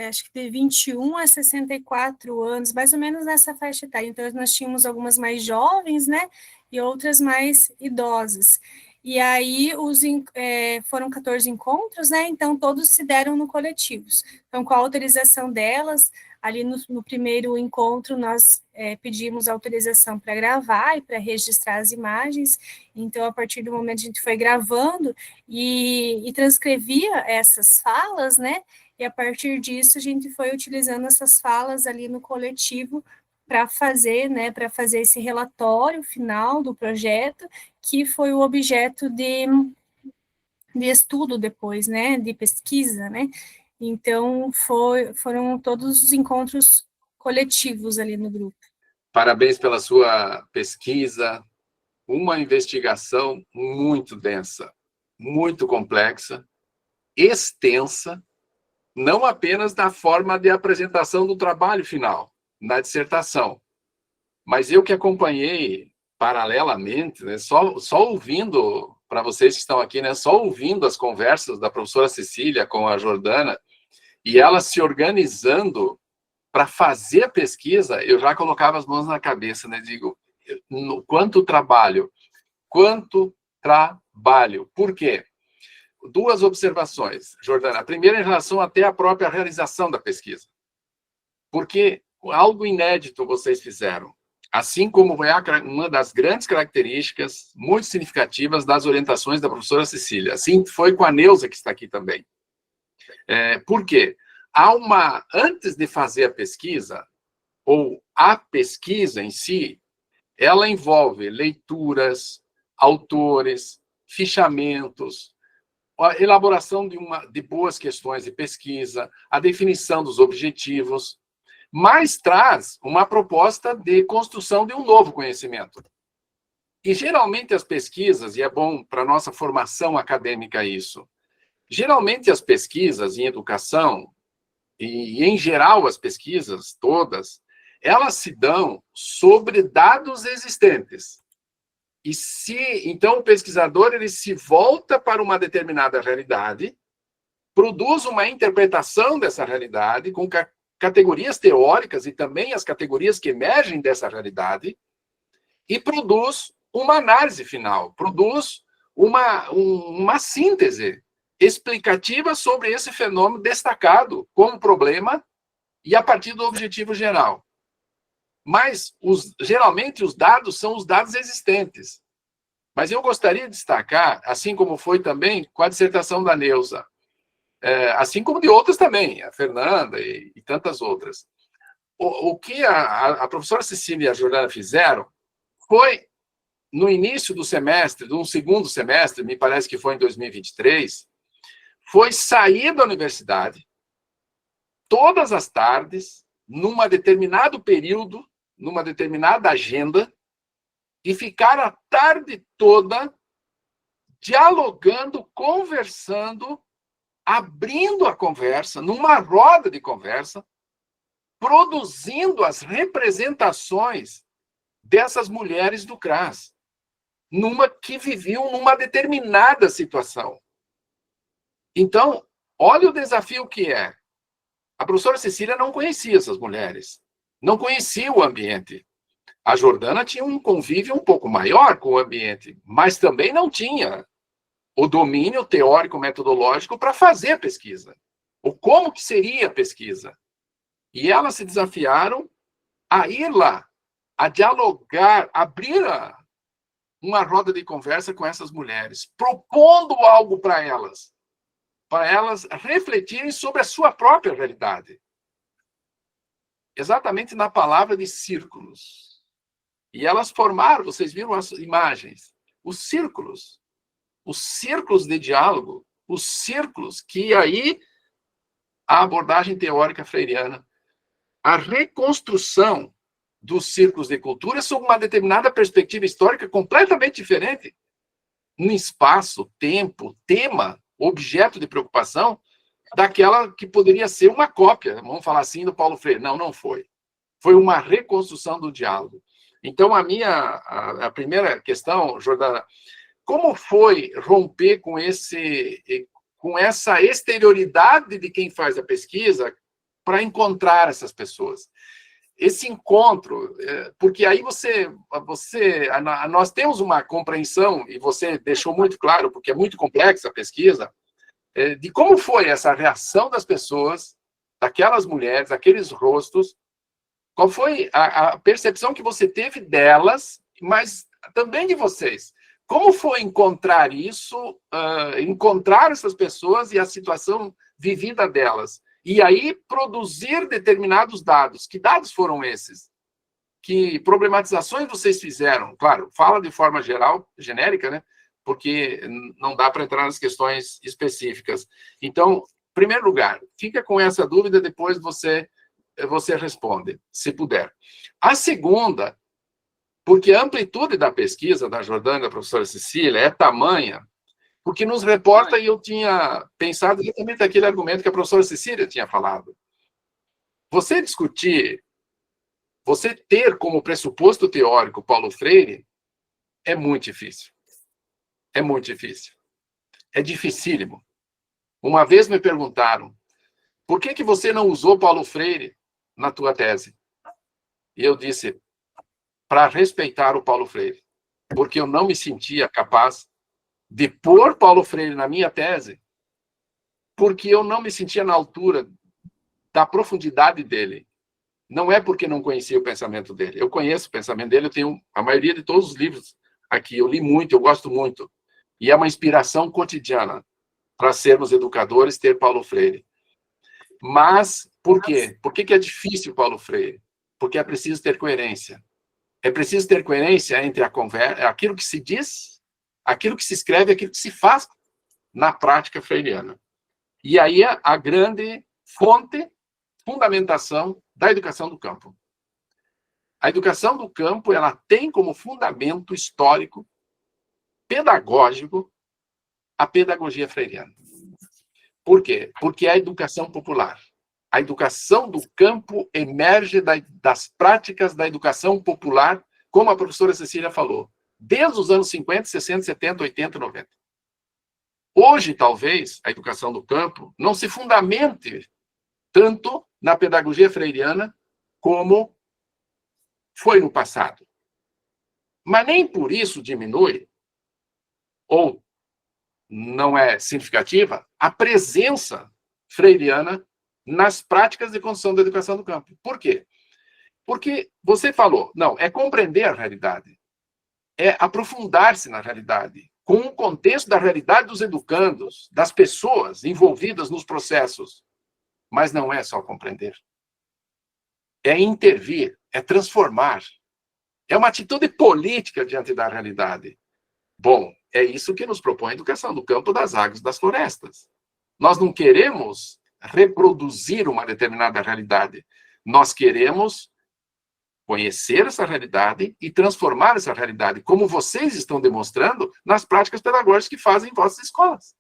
acho que de 21 a 64 anos, mais ou menos nessa faixa etária. Então, nós tínhamos algumas mais jovens, né, e outras mais idosas. E aí, foram 14 encontros, né, então todos se deram no coletivos. Então, com a autorização delas, ali no primeiro encontro, nós pedimos autorização para gravar e para registrar as imagens. Então, a partir do momento a gente foi gravando e transcrevia essas falas, né? E a partir disso, a gente foi utilizando essas falas ali no coletivo para fazer, né, para fazer esse relatório final do projeto, que foi o objeto de estudo depois, né, de pesquisa, né. Então, foram todos os encontros coletivos ali no grupo. Parabéns pela sua pesquisa, uma investigação muito densa, muito complexa, extensa, não apenas na forma de apresentação do trabalho final, na dissertação, mas eu que acompanhei paralelamente, né, só ouvindo, para vocês que estão aqui, né, só ouvindo as conversas da professora Cecília com a Jordana, e ela se organizando para fazer a pesquisa, eu já colocava as mãos na cabeça, né, digo, quanto trabalho. Por quê? Duas observações, Jordana. A primeira em relação até à própria realização da pesquisa. Porque algo inédito vocês fizeram. Assim como é uma das grandes características muito significativas das orientações da professora Cecília. Assim foi com a Neuza, que está aqui também. Por quê? Antes de fazer a pesquisa, ou a pesquisa em si, ela envolve leituras, autores, fichamentos, a elaboração de boas questões de pesquisa, a definição dos objetivos, mas traz uma proposta de construção de um novo conhecimento. E, geralmente, as pesquisas, e é bom para a nossa formação acadêmica isso, geralmente as pesquisas em educação, e em geral as pesquisas todas, elas se dão sobre dados existentes. Então, o pesquisador ele se volta para uma determinada realidade, produz uma interpretação dessa realidade com categorias teóricas e também as categorias que emergem dessa realidade, e produz uma análise final, produz uma síntese explicativa sobre esse fenômeno destacado como problema e a partir do objetivo geral. Mas, geralmente, os dados são os dados existentes. Mas eu gostaria de destacar, assim como foi também com a dissertação da Neuza, assim como de outras também, a Fernanda e tantas outras. O que a professora Cecília e a Jordana fizeram foi, no início do semestre, de um segundo semestre, me parece que foi em 2023, foi sair da universidade, todas as tardes, num determinado período, numa determinada agenda, e ficar a tarde toda dialogando, conversando, abrindo a conversa, numa roda de conversa, produzindo as representações dessas mulheres do CRAS, que viviam numa determinada situação. Então, olha o desafio que é. A professora Cecília não conhecia essas mulheres, não conhecia o ambiente. A Jordana tinha um convívio um pouco maior com o ambiente, mas também não tinha o domínio teórico-metodológico para fazer a pesquisa. Ou como que seria a pesquisa. E elas se desafiaram a ir lá, a dialogar, abrir uma roda de conversa com essas mulheres, propondo algo para elas refletirem sobre a sua própria realidade. Exatamente na palavra de círculos. E elas formaram, vocês viram as imagens, os círculos de diálogo, os círculos que aí a abordagem teórica freiriana, a reconstrução dos círculos de cultura sob uma determinada perspectiva histórica completamente diferente, no espaço, tempo, tema, objeto de preocupação, daquela que poderia ser uma cópia, vamos falar assim, do Paulo Freire. Não, não foi. Foi uma reconstrução do diálogo. Então, a primeira questão, Jordana, como foi romper com essa exterioridade de quem faz a pesquisa para encontrar essas pessoas? Esse encontro, porque aí nós temos uma compreensão, e você deixou muito claro, porque é muito complexa a pesquisa, de como foi essa reação das pessoas, daquelas mulheres, daqueles rostos, qual foi a percepção que você teve delas, mas também de vocês. Como foi encontrar isso, encontrar essas pessoas e a situação vivida delas? E aí produzir determinados dados. Que dados foram esses? Que problematizações vocês fizeram? Claro, fala de forma geral, genérica, né? Porque não dá para entrar nas questões específicas. Então, em primeiro lugar, fica com essa dúvida, depois você responde, se puder. A segunda, porque a amplitude da pesquisa da Jordana e da professora Cecília é tamanha, porque nos reporta, e eu tinha pensado exatamente aquele argumento que a professora Cecília tinha falado. Você discutir, você ter como pressuposto teórico Paulo Freire é muito difícil. É muito difícil. É dificílimo. Uma vez me perguntaram, por que você não usou Paulo Freire na tua tese? E eu disse, para respeitar o Paulo Freire, porque eu não me sentia capaz de pôr Paulo Freire na minha tese, porque eu não me sentia na altura da profundidade dele. Não é porque não conhecia o pensamento dele. Eu conheço o pensamento dele, eu tenho a maioria de todos os livros aqui, eu li muito, eu gosto muito. E é uma inspiração cotidiana para sermos educadores ter Paulo Freire. Mas, por quê? Por que é difícil Paulo Freire? Porque é preciso ter coerência. É preciso ter coerência entre a conversa, aquilo que se diz, aquilo que se escreve, aquilo que se faz na prática freiriana. E aí a grande fonte, fundamentação da educação do campo. A educação do campo, ela tem como fundamento histórico, pedagógico, a pedagogia freiriana. Por quê? Porque é a educação popular. A educação do campo emerge das práticas da educação popular, como a professora Cecília falou, desde os anos 50, 60, 70, 80 e 90. Hoje, talvez, a educação do campo não se fundamente tanto na pedagogia freiriana como foi no passado. Mas nem por isso diminui, ou não é significativa, a presença freiriana nas práticas de construção da educação do campo. Por quê? Porque você falou, não, é compreender a realidade, é aprofundar-se na realidade, com o contexto da realidade dos educandos, das pessoas envolvidas nos processos. Mas não é só compreender. É intervir, é transformar. É uma atitude política diante da realidade. Bom, é isso que nos propõe a educação do campo, das águas, das florestas. Nós não queremos reproduzir uma determinada realidade. Nós queremos conhecer essa realidade e transformar essa realidade, como vocês estão demonstrando nas práticas pedagógicas que fazem em vossas escolas.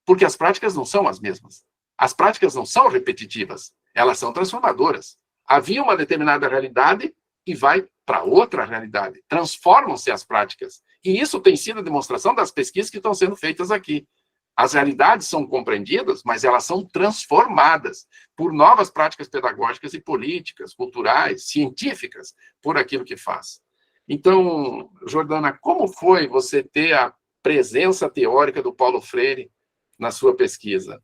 Porque as práticas não são as mesmas. As práticas não são repetitivas, elas são transformadoras. Havia uma determinada realidade e vai para outra realidade. Transformam-se as práticas. E isso tem sido a demonstração das pesquisas que estão sendo feitas aqui. As realidades são compreendidas, mas elas são transformadas por novas práticas pedagógicas e políticas, culturais, científicas, por aquilo que faz. Então, Jordana, como foi você ter a presença teórica do Paulo Freire na sua pesquisa?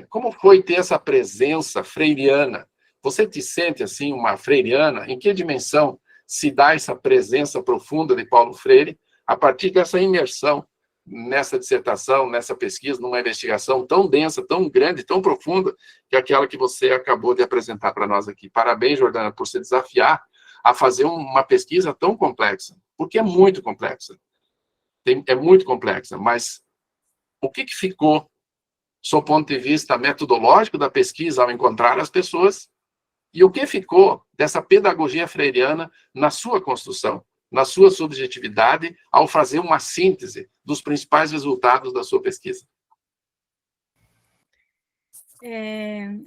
Como foi ter essa presença freiriana? Você te sente, assim, uma freiriana? Em que dimensão se dá essa presença profunda de Paulo Freire a partir dessa imersão nessa dissertação, nessa pesquisa, numa investigação tão densa, tão grande, tão profunda, que é aquela que você acabou de apresentar para nós aqui. Parabéns, Jordana, por se desafiar a fazer uma pesquisa tão complexa, porque é muito complexa. É muito complexa, mas o que ficou, sob o ponto de vista metodológico da pesquisa, ao encontrar as pessoas, e o que ficou dessa pedagogia freiriana na sua construção, na sua subjetividade, ao fazer uma síntese dos principais resultados da sua pesquisa?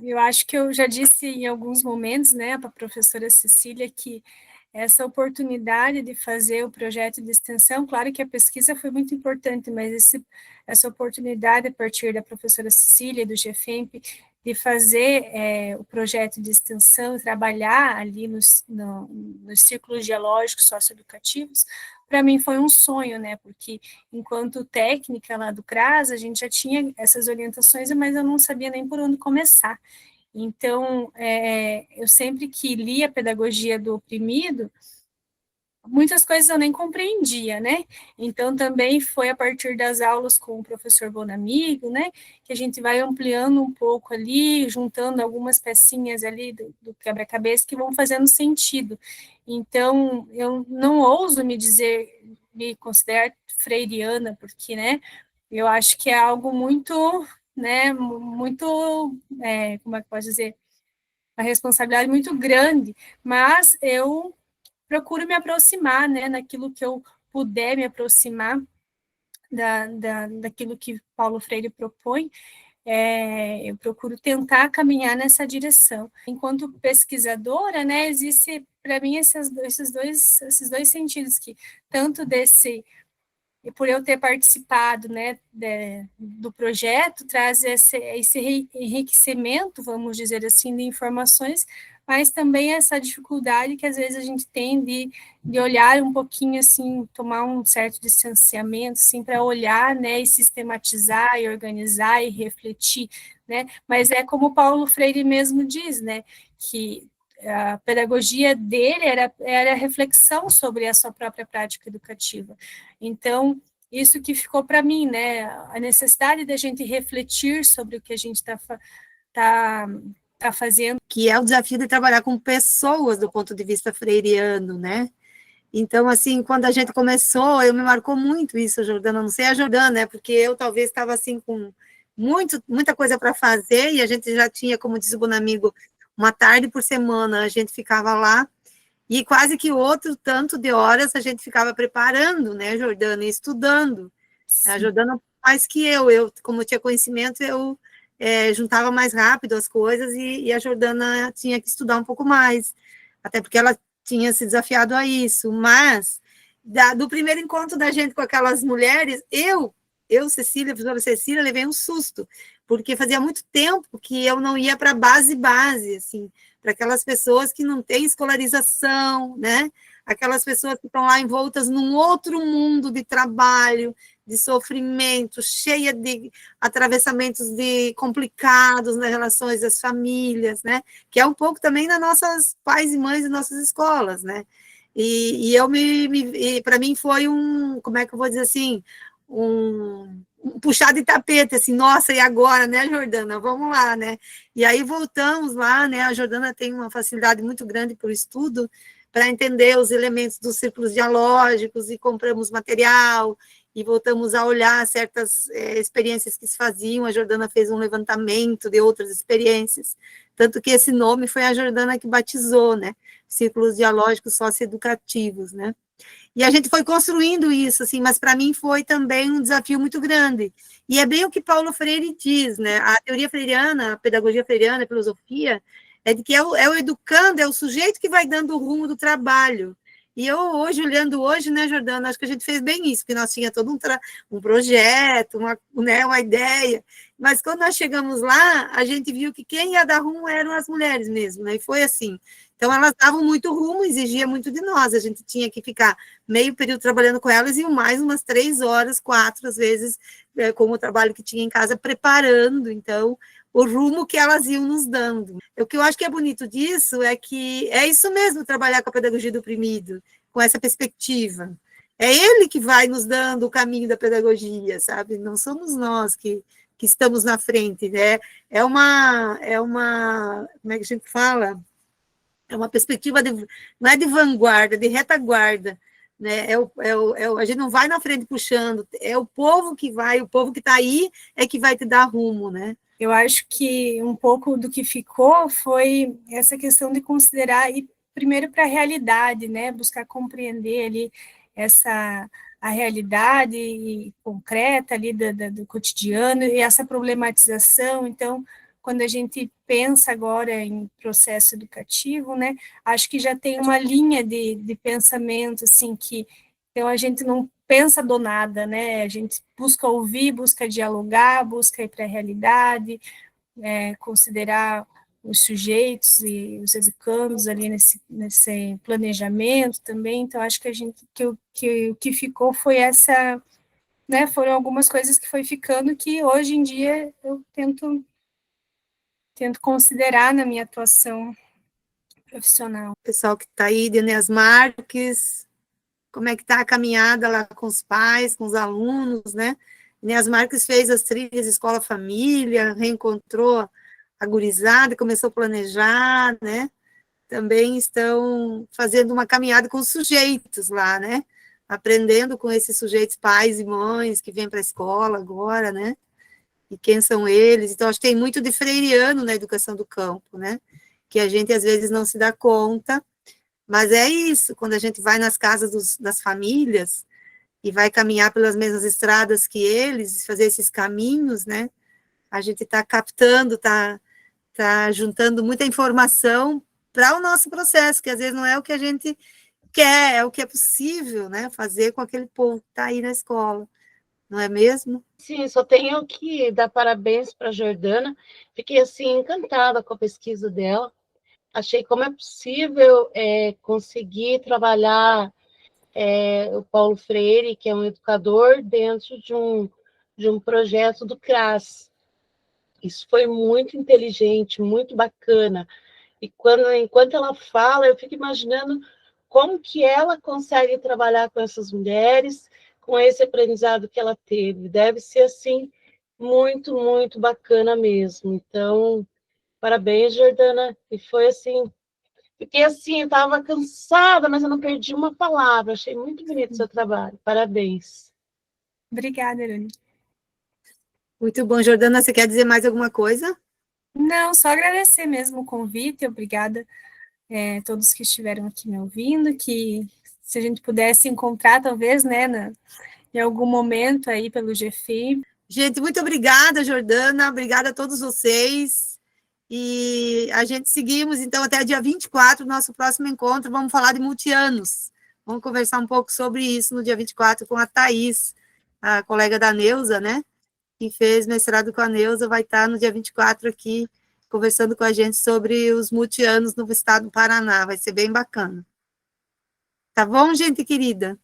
Eu acho que eu já disse em alguns momentos, né, para a professora Cecília, que essa oportunidade de fazer o projeto de extensão, claro que a pesquisa foi muito importante, mas essa oportunidade, a partir da professora Cecília, do GFEMP, de fazer o projeto de extensão, trabalhar ali nos círculos dialógicos socioeducativos, para mim foi um sonho, né, porque enquanto técnica lá do CRAS, a gente já tinha essas orientações, mas eu não sabia nem por onde começar. Então, eu sempre que li a pedagogia do oprimido, muitas coisas eu nem compreendia, né? Então, também foi a partir das aulas com o professor Bonamigo, né, que a gente vai ampliando um pouco ali, juntando algumas pecinhas ali do quebra-cabeça que vão fazendo sentido. Então, eu não ouso me considerar freiriana, porque, né, eu acho que é algo muito, né, muito, como é que pode dizer, uma responsabilidade muito grande, mas eu procuro me aproximar, né, naquilo que eu puder me aproximar daquilo que Paulo Freire propõe, eu procuro tentar caminhar nessa direção. Enquanto pesquisadora, né, existe para mim esses dois sentidos, que tanto desse, e por eu ter participado, né, do projeto, traz esse enriquecimento, vamos dizer assim, de informações, mas também essa dificuldade que às vezes a gente tem de olhar um pouquinho, assim, tomar um certo distanciamento, assim, para olhar, né, e sistematizar, e organizar, e refletir, né, mas é como Paulo Freire mesmo diz, né, que a pedagogia dele era a reflexão sobre a sua própria prática educativa. Então, isso que ficou para mim, né? A necessidade da gente refletir sobre o que a gente tá fazendo. Que é o desafio de trabalhar com pessoas do ponto de vista freiriano, né? Então, assim, quando a gente começou, me marcou muito isso, Jordana. Não sei a Jordana, né? Porque eu talvez estava assim com muita coisa para fazer e a gente já tinha, como diz o Bonamigo, uma tarde por semana a gente ficava lá e quase que outro tanto de horas a gente ficava preparando, né, Jordana, e estudando. Sim. A Jordana mais que eu, como eu tinha conhecimento, eu juntava mais rápido as coisas e a Jordana tinha que estudar um pouco mais, até porque ela tinha se desafiado a isso, mas do primeiro encontro da gente com aquelas mulheres, Cecília, a professora Cecília, levei um susto, porque fazia muito tempo que eu não ia para a base, assim, para aquelas pessoas que não têm escolarização, né? Aquelas pessoas que estão lá envoltas num outro mundo de trabalho, de sofrimento, cheia de atravessamentos complicados nas relações das famílias, né? Que é um pouco também das nossas pais e mães e nossas escolas, né? E para mim foi como é que eu vou dizer assim, um puxar de tapete, assim, nossa, e agora, né, Jordana? Vamos lá, né? E aí voltamos lá, né? A Jordana tem uma facilidade muito grande para o estudo, para entender os elementos dos círculos dialógicos, e compramos material, e voltamos a olhar certas experiências que se faziam. A Jordana fez um levantamento de outras experiências, tanto que esse nome foi a Jordana que batizou, né? Círculos dialógicos socioeducativos, né? E a gente foi construindo isso, assim, mas para mim foi também um desafio muito grande. E é bem o que Paulo Freire diz, né? A teoria freiriana, a pedagogia freiriana, a filosofia, é de que é o educando, é o sujeito que vai dando o rumo do trabalho. E eu hoje, olhando hoje, né, Jordana, acho que a gente fez bem isso, porque nós tinha todo um projeto, uma ideia, mas quando nós chegamos lá, a gente viu que quem ia dar rumo eram as mulheres mesmo, né? E foi assim. Então, elas davam muito rumo, exigia muito de nós, a gente tinha que ficar meio período trabalhando com elas e mais umas 3 horas, 4, às vezes, com o trabalho que tinha em casa, preparando, então, o rumo que elas iam nos dando. O que eu acho que é bonito disso é que é isso mesmo, trabalhar com a pedagogia do oprimido, com essa perspectiva. É ele que vai nos dando o caminho da pedagogia, sabe? Não somos nós que estamos na frente, né? Como é que a gente fala? É uma perspectiva, não é de vanguarda, de retaguarda, né? A gente não vai na frente puxando, é o povo que vai, o povo que está aí é que vai te dar rumo, né? Eu acho que um pouco do que ficou foi essa questão de considerar, e primeiro para a realidade, né? Buscar compreender ali a realidade concreta ali do cotidiano e essa problematização. Então, quando a gente pensa agora em processo educativo, né, acho que já tem uma linha de pensamento, assim, que então a gente não pensa do nada, né, a gente busca ouvir, busca dialogar, busca ir para a realidade, considerar os sujeitos e os educandos ali nesse planejamento também. Então, acho que o que ficou foi essa, né, foram algumas coisas que foi ficando que hoje em dia eu tento tento considerar na minha atuação profissional. Pessoal que está aí, Enéas Marques, como é que está a caminhada lá com os pais, com os alunos, né? Enéas Marques fez as trilhas escola-família, reencontrou a gurizada, começou a planejar, né? Também estão fazendo uma caminhada com os sujeitos lá, né? Aprendendo com esses sujeitos, pais e mães, que vêm para a escola agora, né? E quem são eles. Então, acho que tem muito de freiriano na educação do campo, né? Que a gente, às vezes, não se dá conta, mas é isso, quando a gente vai nas casas das famílias e vai caminhar pelas mesmas estradas que eles, fazer esses caminhos, né? A gente está captando, está juntando muita informação para o nosso processo, que às vezes não é o que a gente quer, é o que é possível, né? Fazer com aquele povo que está aí na escola, não é mesmo? Sim, só tenho que dar parabéns para a Jordana. Fiquei assim encantada com a pesquisa dela. Achei como é possível conseguir trabalhar o Paulo Freire, que é um educador, dentro de um projeto do CRAS. Isso foi muito inteligente, muito bacana. E enquanto ela fala, eu fico imaginando como que ela consegue trabalhar com essas mulheres, com esse aprendizado que ela teve. Deve ser, assim, muito, muito bacana mesmo. Então, parabéns, Jordana. E foi assim, fiquei assim, eu estava cansada, mas eu não perdi uma palavra. Achei muito bonito o seu trabalho. Parabéns. Obrigada, Irene. Muito bom. Jordana, você quer dizer mais alguma coisa? Não, só agradecer mesmo o convite, obrigada a todos que estiveram aqui me ouvindo, que se a gente pudesse encontrar, talvez, né, em algum momento aí pelo GFI. Gente, muito obrigada, Jordana, obrigada a todos vocês, e a gente seguimos, então, até dia 24, nosso próximo encontro, vamos falar de multianos, vamos conversar um pouco sobre isso no dia 24 com a Thaís, a colega da Neuza, né, que fez mestrado com a Neuza, vai estar no dia 24 aqui, conversando com a gente sobre os multianos no estado do Paraná, vai ser bem bacana. Tá bom, gente querida?